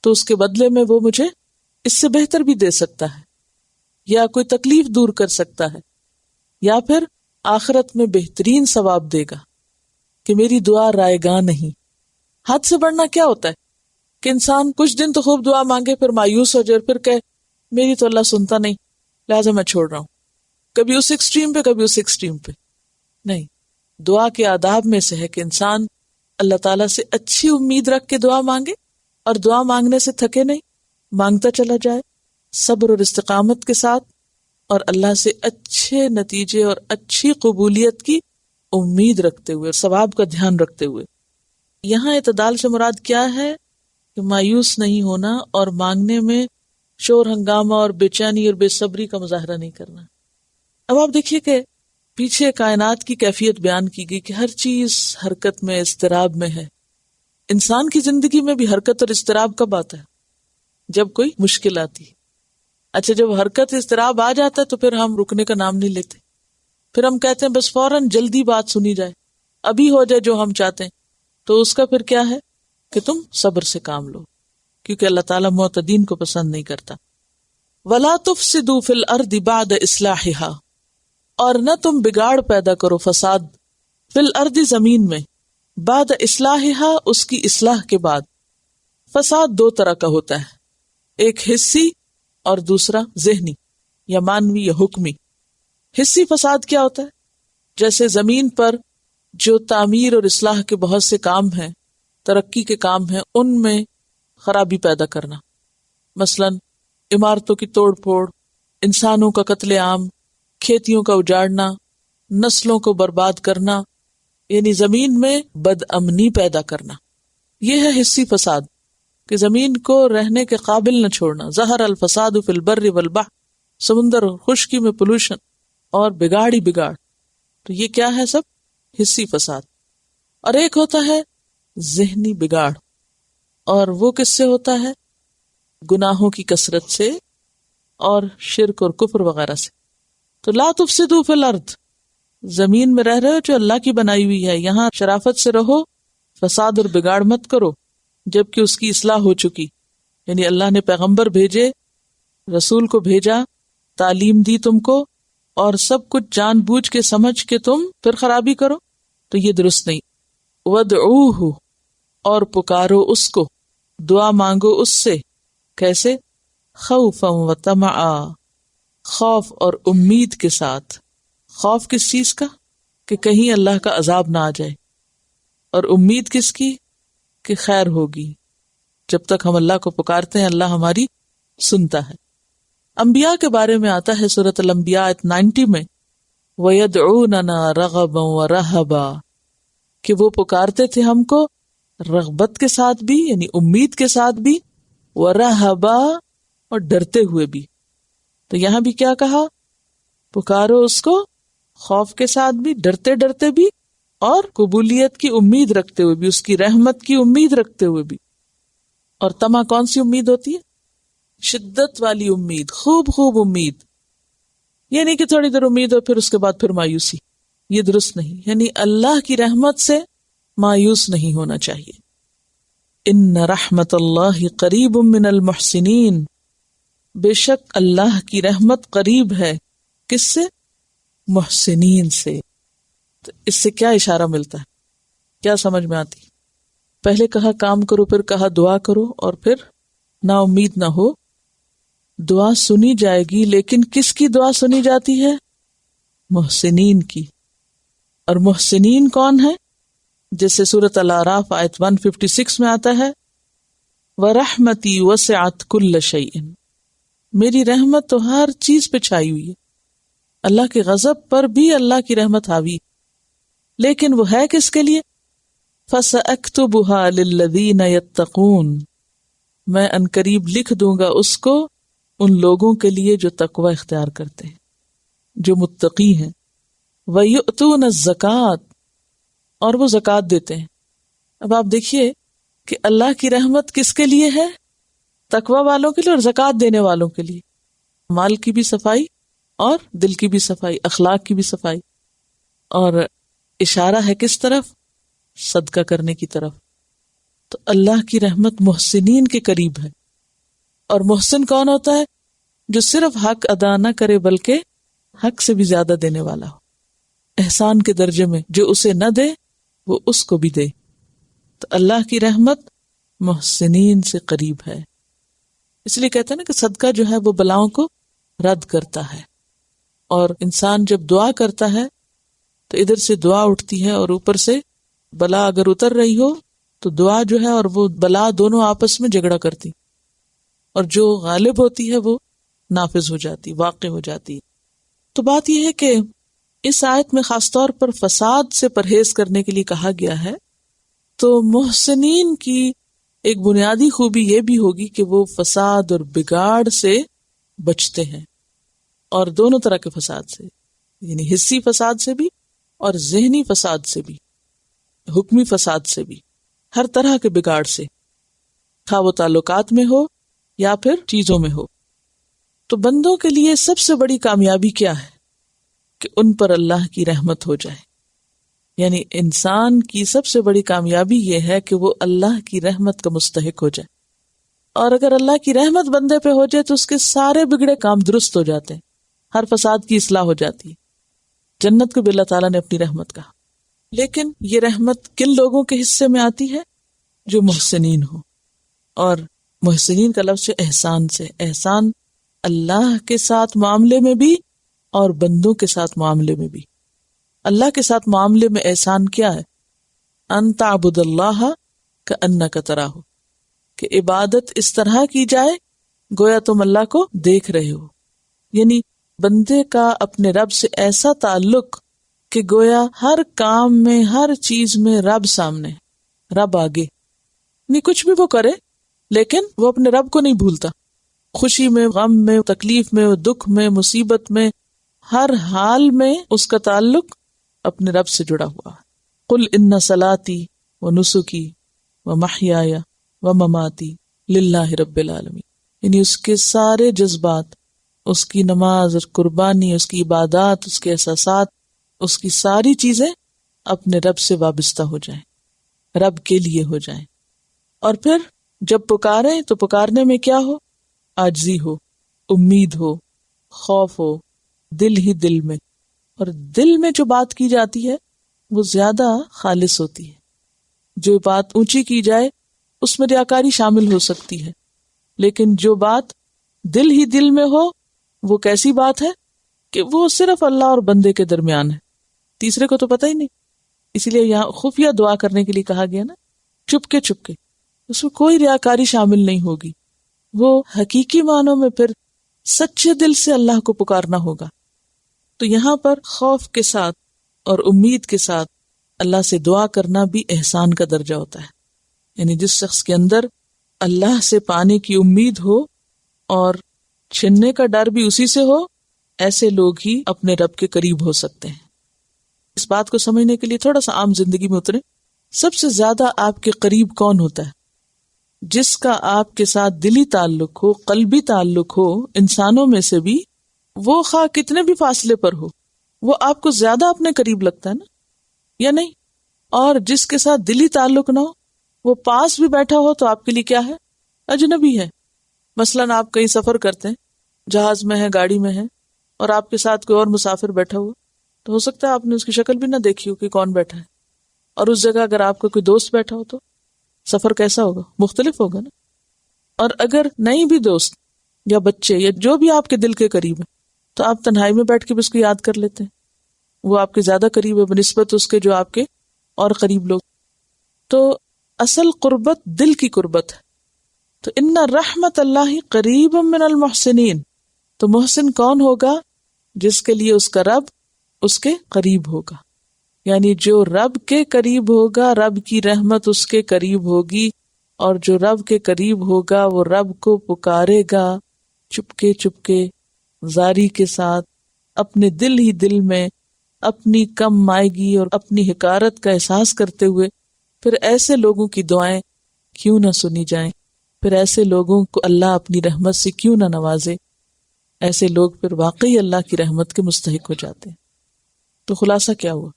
تو اس کے بدلے میں وہ مجھے اس سے بہتر بھی دے سکتا ہے، یا کوئی تکلیف دور کر سکتا ہے، یا پھر آخرت میں بہترین ثواب دے گا کہ میری دعا رائے گاں نہیں۔ حد سے بڑھنا کیا ہوتا ہے کہ انسان کچھ دن تو خوب دعا مانگے، پھر مایوس ہو جائے، پھر کہے میری تو اللہ سنتا نہیں لہٰذا میں چھوڑ رہا ہوں، کبھی اس ایکسٹریم پہ کبھی اس ایکسٹریم پہ۔ نہیں، دعا کے آداب میں سے ہے کہ انسان اللہ تعالیٰ سے اچھی امید رکھ کے دعا مانگے، اور دعا مانگنے سے تھکے نہیں، مانگتا چلا جائے صبر اور استقامت کے ساتھ، اور اللہ سے اچھے نتیجے اور اچھی قبولیت کی امید رکھتے ہوئے، ثواب کا دھیان رکھتے ہوئے۔ یہاں اعتدال سے مراد کیا ہے کہ مایوس نہیں ہونا اور مانگنے میں شور ہنگامہ اور بے چینی اور بے صبری کا مظاہرہ نہیں کرنا۔ اب آپ دیکھیے کہ پیچھے کائنات کی کیفیت بیان کی گئی کہ ہر چیز حرکت میں، اضطراب میں ہے۔ انسان کی زندگی میں بھی حرکت اور اضطراب کب آتا ہے؟ جب کوئی مشکل آتی ہے۔ اچھا، جب حرکت اضطراب آ جاتا ہے تو پھر ہم رکنے کا نام نہیں لیتے، پھر ہم کہتے ہیں بس فوراً جلدی بات سنی جائے، ابھی ہو جائے جو ہم چاہتے ہیں۔ تو اس کا پھر کیا ہے کہ تم صبر سے کام لو، کیونکہ اللہ تعالیٰ معتدین کو پسند نہیں کرتا۔ وَلَا تُفْسِدُوا فِي الْأَرْضِ بَعْدَ إِصْلَاحِهَا، اور نہ تم بگاڑ پیدا کرو، فساد، فی الارض زمین میں، بعد اصلاحها اس کی اصلاح کے بعد۔ فساد دو طرح کا ہوتا ہے، ایک حسی اور دوسرا ذہنی یا مانوی یا حکمی۔ حسی فساد کیا ہوتا ہے؟ جیسے زمین پر جو تعمیر اور اصلاح کے بہت سے کام ہیں، ترقی کے کام ہیں، ان میں خرابی پیدا کرنا، مثلا عمارتوں کی توڑ پھوڑ، انسانوں کا قتل عام، کھیتیوں کا اجاڑنا، نسلوں کو برباد کرنا، یعنی زمین میں بد امنی پیدا کرنا۔ یہ ہے حسی فساد، کہ زمین کو رہنے کے قابل نہ چھوڑنا۔ ظہر الفساد فی البر والبحر، سمندر اور خشکی میں پولوشن اور بگاڑ ہی بگاڑ۔ تو یہ کیا ہے؟ سب حسی فساد۔ اور ایک ہوتا ہے ذہنی بگاڑ، اور وہ کس سے ہوتا ہے؟ گناہوں کی کثرت سے اور شرک اور کفر وغیرہ سے۔ تو لا تفسدوا فی الارض، زمین میں رہ رہے ہو جو اللہ کی بنائی ہوئی ہے، یہاں شرافت سے رہو، فساد اور بگاڑ مت کرو، جبکہ اس کی اصلاح ہو چکی۔ یعنی اللہ نے پیغمبر بھیجے، رسول کو بھیجا، تعلیم دی تم کو، اور سب کچھ جان بوجھ کے سمجھ کے تم پھر خرابی کرو، تو یہ درست نہیں۔ وَادْعُوهُ، اور پکارو اس کو، دعا مانگو اس سے، کیسے؟ خوفا وطمعا، خوف اور امید کے ساتھ۔ خوف کس چیز کا؟ کہ کہیں اللہ کا عذاب نہ آ جائے، اور امید کس کی؟ کہ خیر ہوگی۔ جب تک ہم اللہ کو پکارتے ہیں اللہ ہماری سنتا ہے۔ انبیاء کے بارے میں آتا ہے سورۃ الانبیاء آیت 90 میں، وَيَدْعُونَنَا رَغَبًا وَرَهَبًا، کہ وہ پکارتے تھے ہم کو رغبت کے ساتھ بھی، یعنی امید کے ساتھ بھی، وَرَهَبًا، اور ڈرتے ہوئے بھی۔ تو یہاں بھی کیا کہا؟ پکارو اس کو خوف کے ساتھ بھی، ڈرتے ڈرتے بھی، اور قبولیت کی امید رکھتے ہوئے بھی، اس کی رحمت کی امید رکھتے ہوئے بھی۔ اور طمع کون سی امید ہوتی ہے؟ شدت والی امید، خوب امید، یہ نہیں کہ تھوڑی دیر امید ہو پھر اس کے بعد پھر مایوسی، یہ درست نہیں۔ یعنی اللہ کی رحمت سے مایوس نہیں ہونا چاہیے۔ ان رحمت اللہ قریب من المحسنین، بے شک اللہ کی رحمت قریب ہے، کس سے؟ محسنین سے۔ تو اس سے کیا اشارہ ملتا ہے؟ کیا سمجھ میں آتی؟ پہلے کہا کام کرو، پھر کہا دعا کرو، اور پھر نا امید نہ ہو۔ دعا سنی جائے گی، لیکن کس کی دعا سنی جاتی ہے؟ محسنین کی۔ اور محسنین کون ہے؟ جیسے سورۃ الاعراف آیت 156 میں آتا ہے، وَرَحْمَتِي وَسِعَتْ كُلَّ شَيْءٍ، میری رحمت تو ہر چیز پہ چھائی ہوئی ہے۔ اللہ کے غضب پر بھی اللہ کی رحمت حاوی، لیکن وہ ہے کس کے لیے؟ فَسَأَكْتُبُهَا لِلَّذِينَ يَتَّقُونَ، میں عنقریب لکھ دوں گا اس کو ان لوگوں کے لیے جو تقوی اختیار کرتے ہیں، جو متقی ہیں۔ وَيُؤْتُونَ الزَّكَاةَ، اور وہ زکوٰۃ دیتے ہیں۔ اب آپ دیکھیے کہ اللہ کی رحمت کس کے لیے ہے؟ تقوی والوں کے لیے، اور زکوٰۃ دینے والوں کے لیے۔ مال کی بھی صفائی اور دل کی بھی صفائی، اخلاق کی بھی صفائی، اور اشارہ ہے کس طرف؟ صدقہ کرنے کی طرف۔ تو اللہ کی رحمت محسنین کے قریب ہے۔ اور محسن کون ہوتا ہے؟ جو صرف حق ادا نہ کرے بلکہ حق سے بھی زیادہ دینے والا ہو۔ احسان کے درجے میں، جو اسے نہ دے وہ اس کو بھی دے۔ تو اللہ کی رحمت محسنین سے قریب ہے۔ اس لیے کہتے ہیں نا کہ صدقہ جو ہے وہ بلاؤں کو رد کرتا ہے، اور انسان جب دعا کرتا ہے تو ادھر سے دعا اٹھتی ہے اور اوپر سے بلا اگر اتر رہی ہو تو دعا جو ہے اور وہ بلا دونوں آپس میں جھگڑا کرتی، اور جو غالب ہوتی ہے وہ نافذ ہو جاتی، واقع ہو جاتی۔ تو بات یہ ہے کہ اس آیت میں خاص طور پر فساد سے پرہیز کرنے کے لیے کہا گیا ہے۔ تو محسنین کی ایک بنیادی خوبی یہ بھی ہوگی کہ وہ فساد اور بگاڑ سے بچتے ہیں، اور دونوں طرح کے فساد سے، یعنی حسی فساد سے بھی اور ذہنی فساد سے بھی، حکمی فساد سے بھی، ہر طرح کے بگاڑ سے، خواہ وہ تعلقات میں ہو یا پھر چیزوں میں ہو۔ تو بندوں کے لیے سب سے بڑی کامیابی کیا ہے؟ کہ ان پر اللہ کی رحمت ہو جائے۔ یعنی انسان کی سب سے بڑی کامیابی یہ ہے کہ وہ اللہ کی رحمت کا مستحق ہو جائے، اور اگر اللہ کی رحمت بندے پہ ہو جائے تو اس کے سارے بگڑے کام درست ہو جاتے ہیں، ہر فساد کی اصلاح ہو جاتی ہے۔ جنت کو بھی اللہ تعالیٰ نے اپنی رحمت کہا، لیکن یہ رحمت کن لوگوں کے حصے میں آتی ہے؟ جو محسنین ہو، اور محسنین کا لفظ احسان سے، احسان اللہ کے ساتھ معاملے میں بھی اور بندوں کے ساتھ معاملے میں بھی۔ اللہ کے ساتھ معاملے میں احسان کیا ہے؟ ان تعبد اللہ کأنک تراہ، کہ عبادت اس طرح کی جائے گویا تم اللہ کو دیکھ رہے ہو، یعنی بندے کا اپنے رب سے ایسا تعلق کہ گویا ہر کام میں، ہر چیز میں رب سامنے، رب آگے، نہیں کچھ بھی وہ کرے لیکن وہ اپنے رب کو نہیں بھولتا، خوشی میں، غم میں، تکلیف میں، دکھ میں، مصیبت میں، ہر حال میں اس کا تعلق اپنے رب سے جڑا ہوا۔ قل ان صلاتی ونسکی ومحیایا ومماتی للہ رب العالمین، یعنی اس کے سارے جذبات، اس کی نماز اور قربانی، اس کی عبادات، اس کے احساسات، اس کی ساری چیزیں اپنے رب سے وابستہ ہو جائیں، رب کے لیے ہو جائیں۔ اور پھر جب پکاریں تو پکارنے میں کیا ہو؟ عاجزی ہو، امید ہو، خوف ہو، دل ہی دل میں، اور دل میں جو بات کی جاتی ہے وہ زیادہ خالص ہوتی ہے۔ جو بات اونچی کی جائے اس میں ریاکاری شامل ہو سکتی ہے، لیکن جو بات دل ہی دل میں ہو وہ کیسی بات ہے کہ وہ صرف اللہ اور بندے کے درمیان ہے، تیسرے کو تو پتہ ہی نہیں۔ اسی لیے یہاں خفیہ دعا کرنے کے لیے کہا گیا نا، چپکے چپکے، اس میں کوئی ریاکاری شامل نہیں ہوگی، وہ حقیقی معنوں میں پھر سچے دل سے اللہ کو پکارنا ہوگا۔ تو یہاں پر خوف کے ساتھ اور امید کے ساتھ اللہ سے دعا کرنا بھی احسان کا درجہ ہوتا ہے، یعنی جس شخص کے اندر اللہ سے پانے کی امید ہو اور چھننے کا ڈر بھی اسی سے ہو، ایسے لوگ ہی اپنے رب کے قریب ہو سکتے ہیں۔ اس بات کو سمجھنے کے لیے تھوڑا سا عام زندگی میں اتریں۔ سب سے زیادہ آپ کے قریب کون ہوتا ہے؟ جس کا آپ کے ساتھ دلی تعلق ہو، قلبی تعلق ہو، انسانوں میں سے بھی، وہ خواہ کتنے بھی فاصلے پر ہو، وہ آپ کو زیادہ اپنے قریب لگتا ہے نا، یا نہیں؟ اور جس کے ساتھ دلی تعلق نہ ہو، وہ پاس بھی بیٹھا ہو تو آپ کے لیے کیا ہے؟ اجنبی ہے۔ مثلاً آپ کہیں سفر کرتے ہیں، جہاز میں ہے، گاڑی میں ہے، اور آپ کے ساتھ کوئی اور مسافر بیٹھا ہوا، تو ہو سکتا ہے آپ نے اس کی شکل بھی نہ دیکھی ہو کہ کون بیٹھا ہے، اور اس جگہ اگر آپ کا کوئی دوست بیٹھا ہو تو سفر کیسا ہوگا؟ مختلف ہوگا نا۔ اور اگر نہیں بھی دوست یا بچے یا جو بھی آپ کے دل کے قریب ہے تو آپ تنہائی میں بیٹھ کے بھی اس کو یاد کر لیتے ہیں، وہ آپ کے زیادہ قریب ہے بنسبت اس کے جو آپ کے اور قریب لوگ۔ تو اصل قربت دل کی قربت ہے۔ تو ان رحمت اللہ قریب من المحسنین، تو محسن کون ہوگا؟ جس کے لیے اس کا رب اس کے قریب ہوگا، یعنی جو رب کے قریب ہوگا رب کی رحمت اس کے قریب ہوگی، اور جو رب کے قریب ہوگا وہ رب کو پکارے گا چپکے چپکے، زاری کے ساتھ، اپنے دل ہی دل میں اپنی کم مائگی اور اپنی حقارت کا احساس کرتے ہوئے۔ پھر ایسے لوگوں کی دعائیں کیوں نہ سنی جائیں، پھر ایسے لوگوں کو اللہ اپنی رحمت سے کیوں نہ نوازے، ایسے لوگ پھر واقعی اللہ کی رحمت کے مستحق ہو جاتے ہیں۔ تو خلاصہ کیا ہوا؟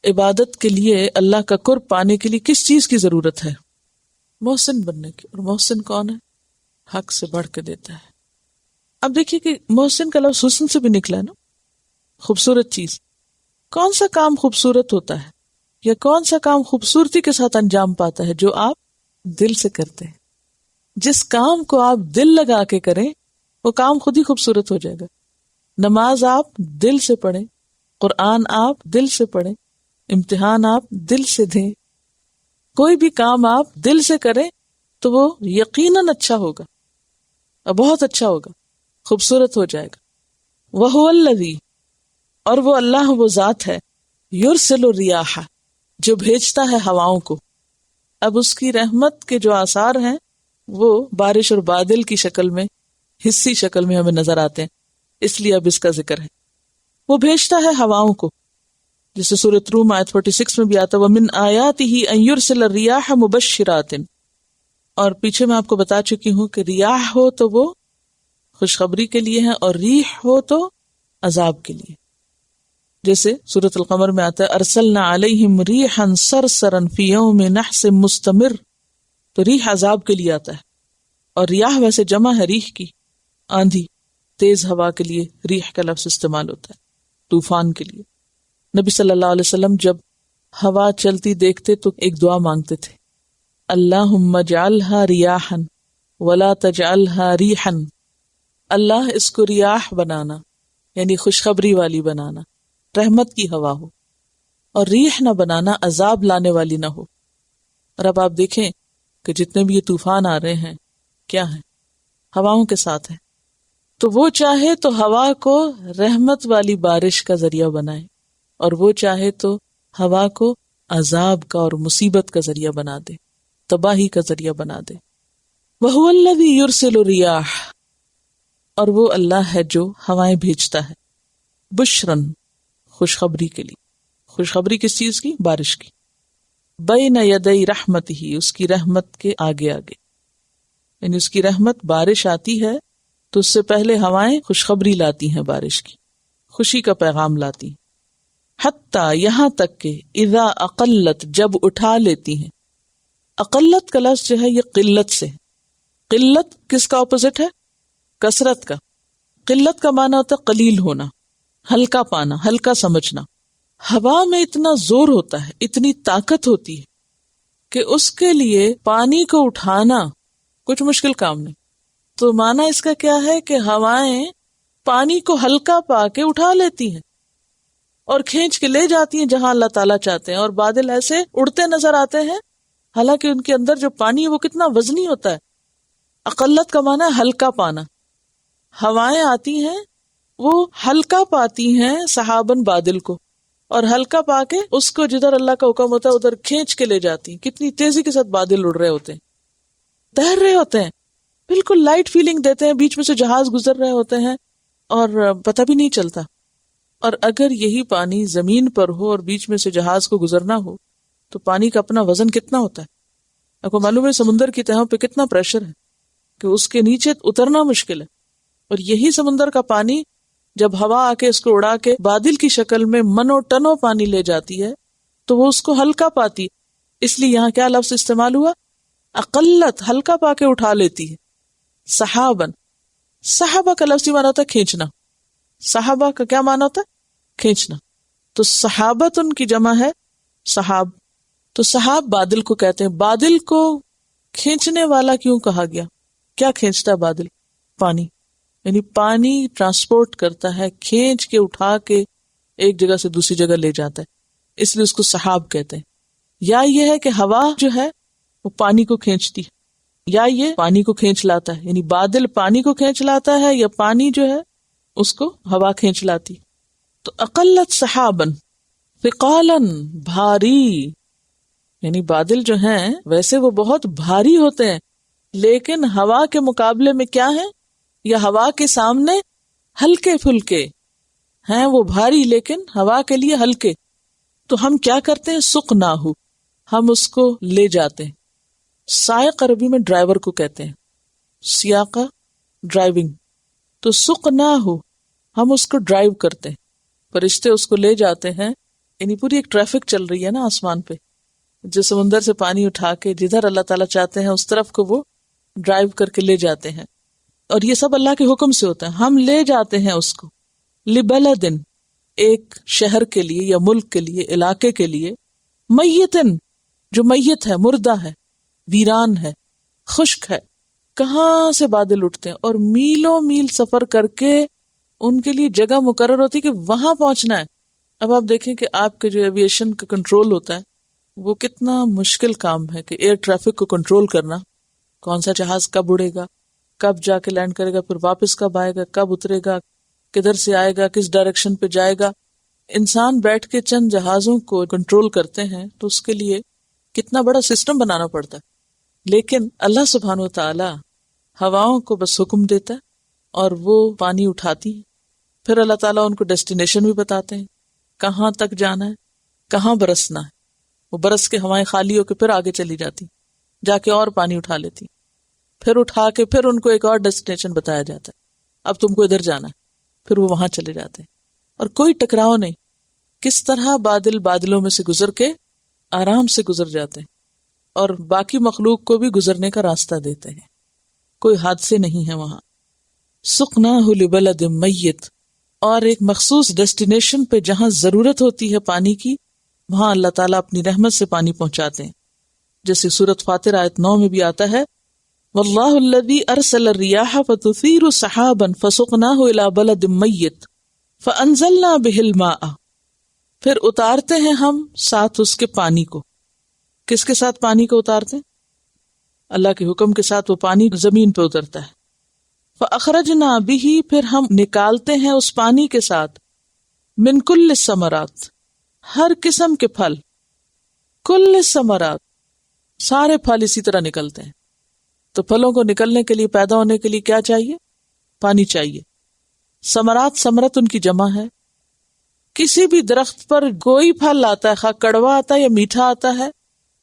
عبادت کے لیے، اللہ کا قرب پانے کے لیے کس چیز کی ضرورت ہے؟ محسن بننے کی۔ اور محسن کون ہے؟ حق سے بڑھ کے دیتا ہے۔ اب دیکھیے کہ محسن کا لفظ حسن سے بھی نکلا ہے نا، خوبصورت چیز۔ کون سا کام خوبصورت ہوتا ہے یا کون سا کام خوبصورتی کے ساتھ انجام پاتا ہے؟ جو آپ دل سے کرتے ہیں. جس کام کو آپ دل لگا کے کریں وہ کام خود ہی خوبصورت ہو جائے گا. نماز آپ دل سے پڑھیں، قرآن آپ دل سے پڑھیں، امتحان آپ دل سے دیں، کوئی بھی کام آپ دل سے کریں تو وہ یقیناً اچھا ہوگا اور بہت اچھا ہوگا، خوبصورت ہو جائے گا. وَهُوَ الَّذِي، اور وہ اللہ وہ ذات ہے، يُرْسِلُ الرِّيَاحَ، جو بھیجتا ہے ہواؤں کو. اب اس کی رحمت کے جو آثار ہیں وہ بارش اور بادل کی شکل میں، حصی شکل میں ہمیں نظر آتے ہیں، اس لیے اب اس کا ذکر ہے. وہ بھیجتا ہے ہواؤں کو، جسے سورۃ روم آیت 46 میں بھی آتا ہے وَمِنْ آیَاتِهِ أَن يُرْسِلَ الرِّيَاحَ مُبَشِّرَاتٍ. اور پیچھے میں آپ کو بتا چکی ہوں کہ ریاح ہو تو وہ خوشخبری کے لیے ہے اور ریح ہو تو عذاب کے لیے. جیسے سورۃ القمر میں آتا ہے ارسلنا علیہم ریحا صرصرا فی یوم نحس مستمر، تو ریح عذاب کے لیے آتا ہے. اور ریاح ویسے جمع ہے ریح کی، آندھی، تیز ہوا کے لیے ریح کا لفظ استعمال ہوتا ہے، طوفان کے لیے. نبی صلی اللہ علیہ وسلم جب ہوا چلتی دیکھتے تو ایک دعا مانگتے تھے، اللہم اجعلھا ریاحا ولا تجعلھا ریحا. اللہ اس کو ریاح بنانا، یعنی خوشخبری والی بنانا، رحمت کی ہوا ہو، اور ریح نہ بنانا، عذاب لانے والی نہ ہو. اور اب آپ دیکھیں کہ جتنے بھی یہ طوفان آ رہے ہیں کیا ہیں؟ ہواؤں کے ساتھ ہیں. تو وہ چاہے تو ہوا کو رحمت والی بارش کا ذریعہ بنائے، اور وہ چاہے تو ہوا کو عذاب کا اور مصیبت کا ذریعہ بنا دے، تباہی کا ذریعہ بنا دے. وَهُوَ الَّذِي يُرْسِلُ الرِّيَاحَ، اور وہ اللہ ہے جو ہوائیں بھیجتا ہے، بشرن، خوشخبری کے لیے. خوشخبری کس چیز کی؟ بارش کی. بین یدی رحمتہ، اس کی رحمت کے آگے آگے، یعنی اس کی رحمت بارش آتی ہے تو اس سے پہلے ہوائیں خوشخبری لاتی ہیں، بارش کی خوشی کا پیغام لاتی ہیں. حتیٰ، یہاں تک کہ اذا اقلت، جب اٹھا لیتی ہیں. اقلت کا لفظ جو ہے یہ قلت سے، قلت کس کا اپوزٹ ہے؟ کثرت کا. قلت کا معنی ہوتا ہے قلیل ہونا، ہلکا پانا، ہلکا سمجھنا. ہوا میں اتنا زور ہوتا ہے، اتنی طاقت ہوتی ہے کہ اس کے لیے پانی کو اٹھانا کچھ مشکل کام نہیں. تو معنی اس کا کیا ہے کہ ہوائیں پانی کو ہلکا پا کے اٹھا لیتی ہیں اور کھینچ کے لے جاتی ہیں جہاں اللہ تعالیٰ چاہتے ہیں. اور بادل ایسے اڑتے نظر آتے ہیں، حالانکہ ان کے اندر جو پانی ہے وہ کتنا وزنی ہوتا ہے. اقلت کا معنی ہے ہلکا پانا. ہوائیں آتی ہیں، وہ ہلکا پاتی ہیں سحابن، بادل کو، اور ہلکا پا کے اس کو جدھر اللہ کا حکم ہوتا ہے ادھر کھینچ کے لے جاتی ہیں. کتنی تیزی کے ساتھ بادل اڑ رہے ہوتے ہیں، تیر رہے ہوتے ہیں، بالکل لائٹ فیلنگ دیتے ہیں، بیچ میں سے جہاز گزر رہے ہوتے ہیں اور پتہ بھی نہیں چلتا. اور اگر یہی پانی زمین پر ہو اور بیچ میں سے جہاز کو گزرنا ہو تو پانی کا اپنا وزن کتنا ہوتا ہے. آپ کو معلوم ہے سمندر کی تہوں پہ کتنا پریشر ہے کہ اس کے نیچے اترنا مشکل ہے. اور یہی سمندر کا پانی جب ہوا آ کے اس کو اڑا کے بادل کی شکل میں منوں ٹنوں پانی لے جاتی ہے تو وہ اس کو ہلکا پاتی. اس لیے یہاں کیا لفظ استعمال ہوا؟ اقلت، ہلکا پا کے اٹھا لیتی ہے. صحابن، صحابہ کا لفظی معنی ہوتا ہے کھینچنا. صحابہ کا کیا معنی ہوتا ہے؟ کھینچنا. تو صحابت ان کی جمع ہے صحاب. تو صحاب بادل کو کہتے ہیں. بادل کو کھینچنے والا کیوں کہا گیا؟ کیا کھینچتا ہے بادل؟ پانی. یعنی پانی ٹرانسپورٹ کرتا ہے، کھینچ کے اٹھا کے ایک جگہ سے دوسری جگہ لے جاتا ہے، اس لیے اس کو سحاب کہتے ہیں. یا یہ ہے کہ ہوا جو ہے وہ پانی کو کھینچتی ہے، یا یہ پانی کو کھینچ لاتا ہے، یعنی بادل پانی کو کھینچ لاتا ہے یا پانی جو ہے اس کو ہوا کھینچ لاتی. تو اقلت سحابن ثقالا، بھاری، یعنی بادل جو ہیں ویسے وہ بہت بھاری ہوتے ہیں لیکن ہوا کے مقابلے میں کیا ہیں، یا ہوا کے سامنے ہلکے پھلکے ہیں. وہ بھاری لیکن ہوا کے لیے ہلکے. تو ہم کیا کرتے ہیں؟ سقناہ، ہم اس کو لے جاتے ہیں. سائق عربی میں ڈرائیور کو کہتے ہیں، سیاقہ ڈرائیونگ. تو سقناہ، ہم اس کو ڈرائیو کرتے ہیں، فرشتے اس کو لے جاتے ہیں. یعنی پوری ایک ٹریفک چل رہی ہے نا آسمان پہ، جو سمندر سے پانی اٹھا کے جدھر اللہ تعالیٰ چاہتے ہیں اس طرف کو وہ ڈرائیو کر کے لے جاتے ہیں. اور یہ سب اللہ کے حکم سے ہوتا ہے. ہم لے جاتے ہیں اس کو لبلدن، ایک شہر کے لیے یا ملک کے لیے، علاقے کے لیے، میتن جو میت ہے، مردہ ہے، ویران ہے، خشک ہے، کہاں سے بادل اٹھتے ہیں اور میلوں میل سفر کر کے ان کے لیے جگہ مقرر ہوتی کہ وہاں پہنچنا ہے۔ اب آپ دیکھیں کہ آپ کے جو ایویشن کا کنٹرول ہوتا ہے وہ کتنا مشکل کام ہے کہ ایئر ٹریفک کو کنٹرول کرنا، کون سا جہاز کب اڑے گا، کب جا کے لینڈ کرے گا، پھر واپس کب آئے گا، کب اترے گا، کدھر سے آئے گا، کس ڈائریکشن پہ جائے گا۔ انسان بیٹھ کے چند جہازوں کو کنٹرول کرتے ہیں تو اس کے لیے کتنا بڑا سسٹم بنانا پڑتا ہے، لیکن اللہ سبحانہ و تعالی ہواؤں کو بس حکم دیتا ہے اور وہ پانی اٹھاتی ہیں، پھر اللہ تعالیٰ ان کو ڈیسٹینیشن بھی بتاتے ہیں، کہاں تک جانا ہے، کہاں برسنا ہے، وہ برس کے ہوائیں خالی ہو کے پھر آگے چلی جاتی، جا کے اور پانی اٹھا لیتی، پھر اٹھا کے پھر ان کو ایک اور ڈیسٹینیشن بتایا جاتا ہے، اب تم کو ادھر جانا ہے، پھر وہ وہاں چلے جاتے ہیں اور کوئی ٹکراؤ نہیں۔ کس طرح بادل بادلوں میں سے گزر کے آرام سے گزر جاتے ہیں اور باقی مخلوق کو بھی گزرنے کا راستہ دیتے ہیں، کوئی حادثے نہیں ہیں وہاں۔ سقناہ لبلد میت، اور ایک مخصوص ڈیسٹینیشن پہ جہاں ضرورت ہوتی ہے پانی کی وہاں اللہ تعالیٰ اپنی رحمت سے پانی پہنچاتے ہیں، جیسے سورۃ فاطر آیت 9 میں بھی آتا ہے واللہ الذی ارسل الرياح فتثیر سحابا فسقناہ الی بلد میت فانزلنا بہ الماء، پھر اتارتے ہیں ہم ساتھ اس کے پانی کو۔ کس کے ساتھ پانی کو اتارتے ہیں؟ اللہ کے حکم کے ساتھ وہ پانی زمین پہ اترتا ہے۔ فاخرجنا بہ، پھر ہم نکالتے ہیں اس پانی کے ساتھ من کل الثمرات، ہر قسم کے پھل، کل الثمرات، سارے پھل اسی طرح نکلتے ہیں۔ تو پھلوں کو نکلنے کے لیے، پیدا ہونے کے لیے کیا چاہیے؟ پانی چاہیے۔ ثمرات، ثمرت ان کی جمع ہے۔ کسی بھی درخت پر کوئی پھل آتا ہے، خواہ کڑوا آتا ہے یا میٹھا آتا ہے،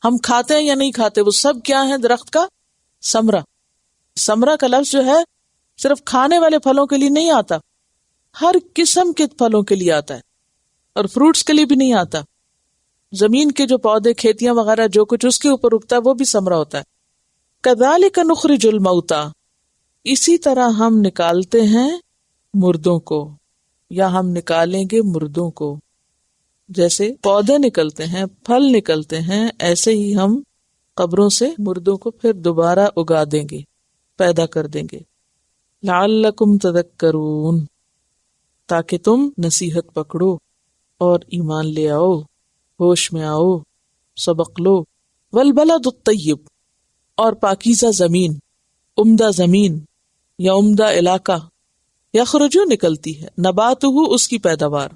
ہم کھاتے ہیں یا نہیں کھاتے، وہ سب کیا ہے؟ درخت کا ثمرہ۔ ثمرہ کا لفظ جو ہے صرف کھانے والے پھلوں کے لیے نہیں آتا، ہر قسم کے پھلوں کے لیے آتا ہے، اور فروٹس کے لیے بھی نہیں آتا۔ زمین کے جو پودے، کھیتیاں وغیرہ جو کچھ اس کے اوپر اگتا ہے وہ بھی ثمرہ ہوتا ہے۔ کذالک نخرج الموتى، اسی طرح ہم نکالتے ہیں مردوں کو، یا ہم نکالیں گے مردوں کو، جیسے پودے نکلتے ہیں، پھل نکلتے ہیں، ایسے ہی ہم قبروں سے مردوں کو پھر دوبارہ اگا دیں گے، پیدا کر دیں گے۔ لعلکم تذکرون، تاکہ تم نصیحت پکڑو اور ایمان لے آؤ، ہوش میں آؤ، سبق لو۔ والبلد الطیب، اور پاکیزہ زمین، عمدہ زمین یا عمدہ علاقہ، یخرجو نکلتی ہے، نباتہ اس کی پیداوار،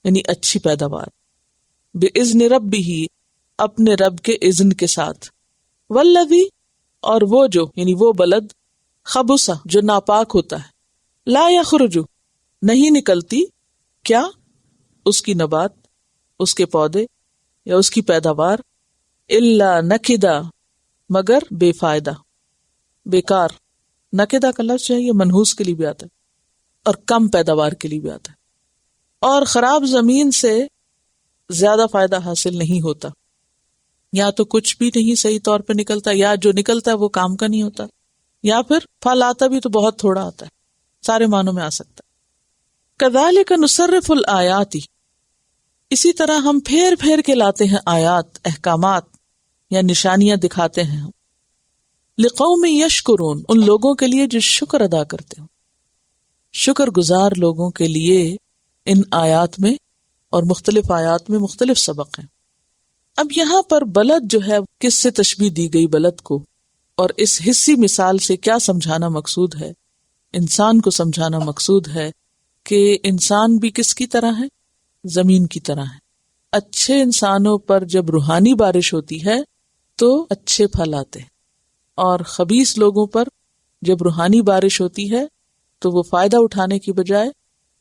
یعنی اچھی پیداوار، بِإِذْنِ رَبِّهِ اپنے رب کے اذن کے ساتھ، والذی اور وہ جو، یعنی وہ بلد، خبث جو ناپاک ہوتا ہے، لا یخرجو نہیں نکلتی، کیا؟ اس کی نبات، اس کے پودے یا اس کی پیداوار، الا نکدا مگر بے فائدہ، بیکار۔ نکدہ کا لفظ ہے یہ منحوس کے لیے بھی آتا ہے اور کم پیداوار کے لیے بھی آتا ہے، اور خراب زمین سے زیادہ فائدہ حاصل نہیں ہوتا، یا تو کچھ بھی نہیں صحیح طور پہ نکلتا، یا جو نکلتا ہے وہ کام کا نہیں ہوتا، یا پھر پھل آتا بھی تو بہت تھوڑا آتا ہے، سارے معنوں میں آ سکتا ہے۔ کذالک نصرف الآیات، اسی طرح ہم پھیر پھیر کے لاتے ہیں آیات، احکامات یا نشانیاں دکھاتے ہیں ہم، لقوم یشکرون ان لوگوں کے لیے جو شکر ادا کرتے ہوں، شکر گزار لوگوں کے لیے ان آیات میں اور مختلف آیات میں مختلف سبق ہیں۔ اب یہاں پر بلد جو ہے کس سے تشبیہ دی گئی بلد کو، اور اس حصی مثال سے کیا سمجھانا مقصود ہے؟ انسان کو سمجھانا مقصود ہے کہ انسان بھی کس کی طرح ہے؟ زمین کی طرح ہے۔ اچھے انسانوں پر جب روحانی بارش ہوتی ہے تو اچھے پھل آتے ہیں، اور خبیث لوگوں پر جب روحانی بارش ہوتی ہے تو وہ فائدہ اٹھانے کی بجائے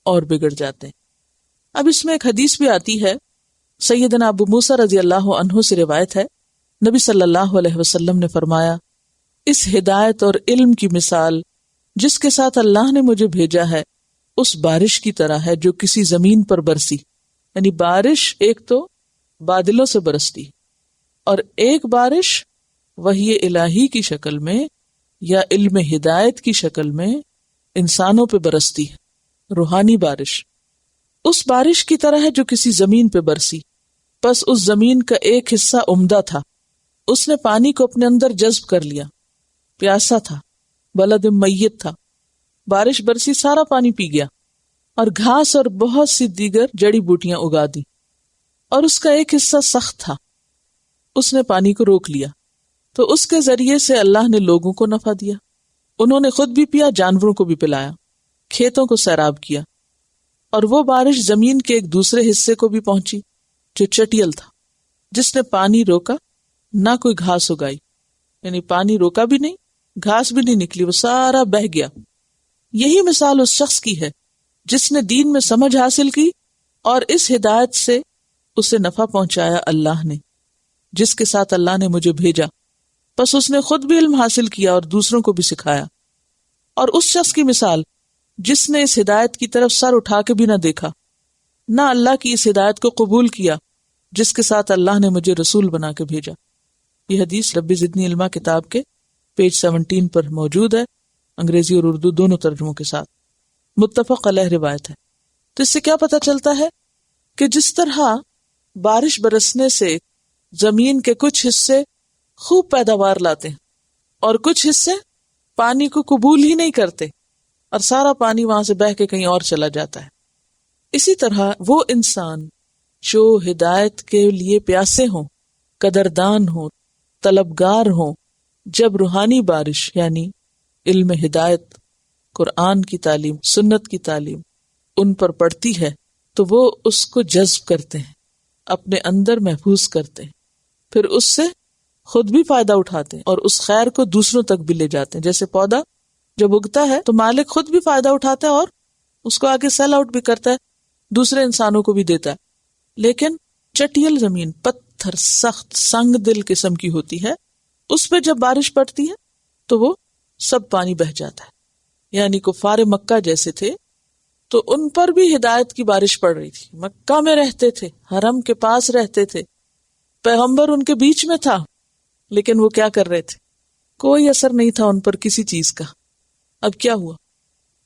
اور بگڑ جاتے ہیں۔ اب اس میں ایک حدیث بھی آتی ہے، سیدنا ابو موسیٰ رضی اللہ عنہ سے روایت ہے، نبی صلی اللہ علیہ وسلم نے فرمایا، اس ہدایت اور علم کی مثال جس کے ساتھ اللہ نے مجھے بھیجا ہے اس بارش کی طرح ہے جو کسی زمین پر برسی، یعنی بارش ایک تو بادلوں سے برستی، اور ایک بارش وحی الہی کی شکل میں یا علم ہدایت کی شکل میں انسانوں پہ برستی ہے، روحانی بارش۔ اس بارش کی طرح ہے جو کسی زمین پہ برسی، پس اس زمین کا ایک حصہ عمدہ تھا، اس نے پانی کو اپنے اندر جذب کر لیا، پیاسا تھا، بلد میت تھا، بارش برسی سارا پانی پی گیا، اور گھاس اور بہت سی دیگر جڑی بوٹیاں اگا دی، اور اس کا ایک حصہ سخت تھا، اس نے پانی کو روک لیا، تو اس کے ذریعے سے اللہ نے لوگوں کو نفع دیا، انہوں نے خود بھی پیا، جانوروں کو بھی پلایا، کھیتوں کو سیراب کیا، اور وہ بارش زمین کے ایک دوسرے حصے کو بھی پہنچی جو چٹیل تھا، جس نے پانی روکا، نہ کوئی گھاس اگائی، یعنی پانی روکا بھی نہیں، گھاس بھی نہیں نکلی، وہ سارا بہہ گیا۔ یہی مثال اس شخص کی ہے جس نے دین میں سمجھ حاصل کی اور اس ہدایت سے اسے نفع پہنچایا اللہ نے، جس کے ساتھ اللہ نے مجھے بھیجا، پس اس نے خود بھی علم حاصل کیا اور دوسروں کو بھی سکھایا۔ اور اس شخص کی مثال جس نے اس ہدایت کی طرف سر اٹھا کے بھی نہ دیکھا، نہ اللہ کی اس ہدایت کو قبول کیا جس کے ساتھ اللہ نے مجھے رسول بنا کے بھیجا۔ یہ حدیث رب زدنی علما کتاب کے پیج 17 پر موجود ہے، انگریزی اور اردو دونوں ترجموں کے ساتھ، متفق علیہ روایت ہے۔ تو اس سے کیا پتہ چلتا ہے کہ جس طرح بارش برسنے سے زمین کے کچھ حصے خوب پیداوار لاتے ہیں اور کچھ حصے پانی کو قبول ہی نہیں کرتے اور سارا پانی وہاں سے بہہ کے کہیں اور چلا جاتا ہے، اسی طرح وہ انسان جو ہدایت کے لیے پیاسے ہوں، قدردان ہوں، طلبگار ہوں، جب روحانی بارش یعنی علم ہدایت، قرآن کی تعلیم، سنت کی تعلیم ان پر پڑتی ہے تو وہ اس کو جذب کرتے ہیں، اپنے اندر محفوظ کرتے ہیں، پھر اس سے خود بھی فائدہ اٹھاتے ہیں اور اس خیر کو دوسروں تک بھی لے جاتے ہیں۔ جیسے پودا جب اگتا ہے تو مالک خود بھی فائدہ اٹھاتا ہے اور اس کو آگے سیل آؤٹ بھی کرتا ہے، دوسرے انسانوں کو بھی دیتا ہے۔ لیکن چٹیل زمین، پتھر، سخت، سنگ دل قسم کی ہوتی ہے، اس پہ جب بارش پڑتی ہے تو وہ سب پانی بہہ جاتا ہے۔ یعنی کفار مکہ جیسے تھے تو ان پر بھی ہدایت کی بارش پڑ رہی تھی، مکہ میں رہتے تھے، حرم کے پاس رہتے تھے، پیغمبر ان کے بیچ میں تھا، لیکن وہ کیا کر رہے تھے؟ کوئی اثر نہیں تھا ان پر کسی چیز کا۔ اب کیا ہوا؟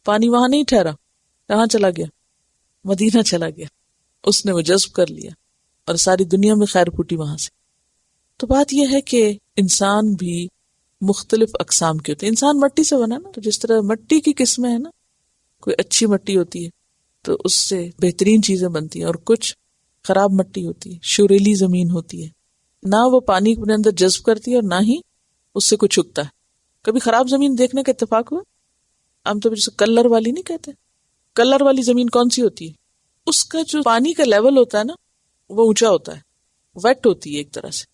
پانی وہاں نہیں ٹھہرا، کہاں چلا گیا؟ مدینہ چلا گیا، اس نے وہ جذب کر لیا اور ساری دنیا میں خیر پھوٹی وہاں سے۔ تو بات یہ ہے کہ انسان بھی مختلف اقسام کے ہوتے ہیں۔ انسان مٹی سے بنا نا، تو جس طرح مٹی کی قسمیں ہیں نا، کوئی اچھی مٹی ہوتی ہے تو اس سے بہترین چیزیں بنتی ہیں، اور کچھ خراب مٹی ہوتی ہے، شوریلی زمین ہوتی ہے، نہ وہ پانی اپنے اندر جذب کرتی ہے اور نہ ہی اس سے کچھ اگتا ہے۔ کبھی خراب زمین دیکھنے کا اتفاق ہوا؟ عام طور پر جسے کلر والی نہیں کہتے، کلر والی زمین کون سی ہوتی ہے؟ اس کا جو پانی کا لیول ہوتا ہے نا وہ اونچا ہوتا ہے، ویٹ ہوتی ہے ایک طرح سے،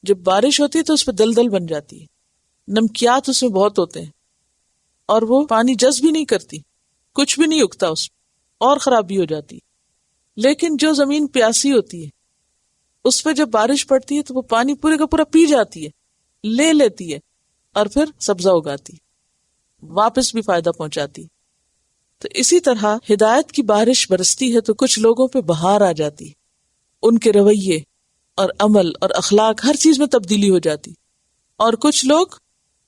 جب بارش ہوتی ہے تو اس پہ دلدل بن جاتی ہے، نمکیات اس میں بہت ہوتے ہیں اور وہ پانی جذب بھی نہیں کرتی، کچھ بھی نہیں اگتا اس میں، اور خرابی ہو جاتی ہے۔ لیکن جو زمین پیاسی ہوتی ہے اس پہ جب بارش پڑتی ہے تو وہ پانی پورے کا پورا پی جاتی ہے، لے لیتی ہے، اور پھر سبزہ اگاتی، واپس بھی فائدہ پہنچاتی۔ تو اسی طرح ہدایت کی بارش برستی ہے تو کچھ لوگوں پہ بہار آ جاتی، ان کے رویے اور عمل اور اخلاق ہر چیز میں تبدیلی ہو جاتی۔ اور کچھ لوگ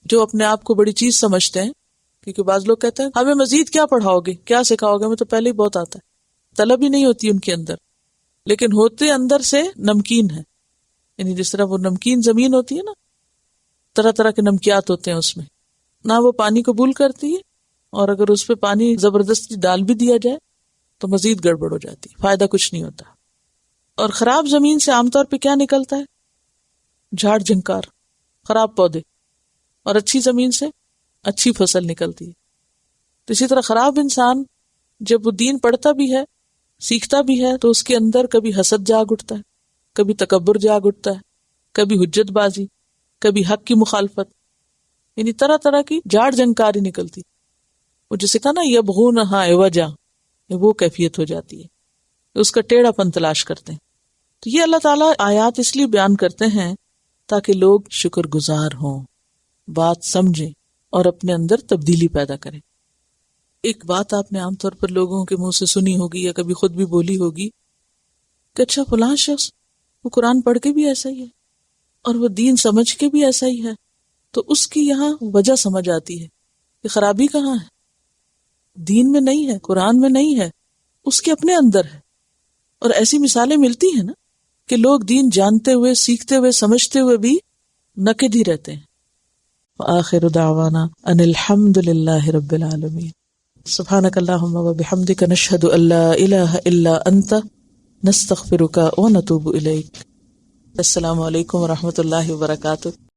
جو اپنے آپ کو بڑی چیز سمجھتے ہیں، کیونکہ بعض لوگ کہتے ہیں ہمیں مزید کیا پڑھاؤ گے، کیا سکھاؤ گے، ہمیں تو پہلے ہی بہت آتا ہے، طلب ہی نہیں ہوتی ان کے اندر، لیکن ہوتے اندر سے نمکین ہے۔ یعنی جس طرح وہ نمکین زمین ہوتی ہے نا، طرح طرح کے نمکیات ہوتے ہیں اس میں، نہ وہ پانی قبول کرتی ہے، اور اگر اس پہ پانی زبردستی ڈال بھی دیا جائے تو مزید گڑبڑ ہو جاتی، فائدہ کچھ نہیں ہوتا۔ اور خراب زمین سے عام طور پہ کیا نکلتا ہے؟ جھاڑ جھنکار، خراب پودے، اور اچھی زمین سے اچھی فصل نکلتی ہے۔ تو اسی طرح خراب انسان جب وہ دین پڑھتا بھی ہے، سیکھتا بھی ہے، تو اس کے اندر کبھی حسد جاگ اٹھتا ہے، کبھی تکبر جاگ اٹھتا ہے، کبھی حجت بازی، کبھی حق کی مخالفت، یعنی طرح طرح کی جھاڑ جھنکاری نکلتی۔ وہ جسے کہا نا یبغونہا عوجا، وہ کیفیت ہو جاتی ہے، اس کا ٹیڑھا پن تلاش کرتے ہیں۔ تو یہ اللہ تعالیٰ آیات اس لیے بیان کرتے ہیں تاکہ لوگ شکر گزار ہوں، بات سمجھیں اور اپنے اندر تبدیلی پیدا کریں۔ ایک بات آپ نے عام طور پر لوگوں کے منہ سے سنی ہوگی یا کبھی خود بھی بولی ہوگی کہ اچھا فلاں شخص وہ قرآن پڑھ کے بھی ایسا ہی ہے اور وہ دین سمجھ کے بھی ایسا ہی ہے، تو اس کی یہاں وجہ سمجھ آتی ہے کہ خرابی کہاں ہے، دین میں نہیں ہے، قرآن میں نہیں ہے، اس کے اپنے اندر ہے. اور ایسی مثالیں ملتی ہیں نا کہ لوگ دین جانتے ہوئے، سیکھتے ہوئے، سمجھتے ہوئے بھی نکد ہی رہتے ہیں. وآخر دعوانا ان الحمد للہ رب العالمین. سبحانک اللہم وبحمدک نشہد ان لا الہ الا انت نستغفرک ونتوب الیک. السلام علیکم ورحمۃ اللہ وبرکاتہ.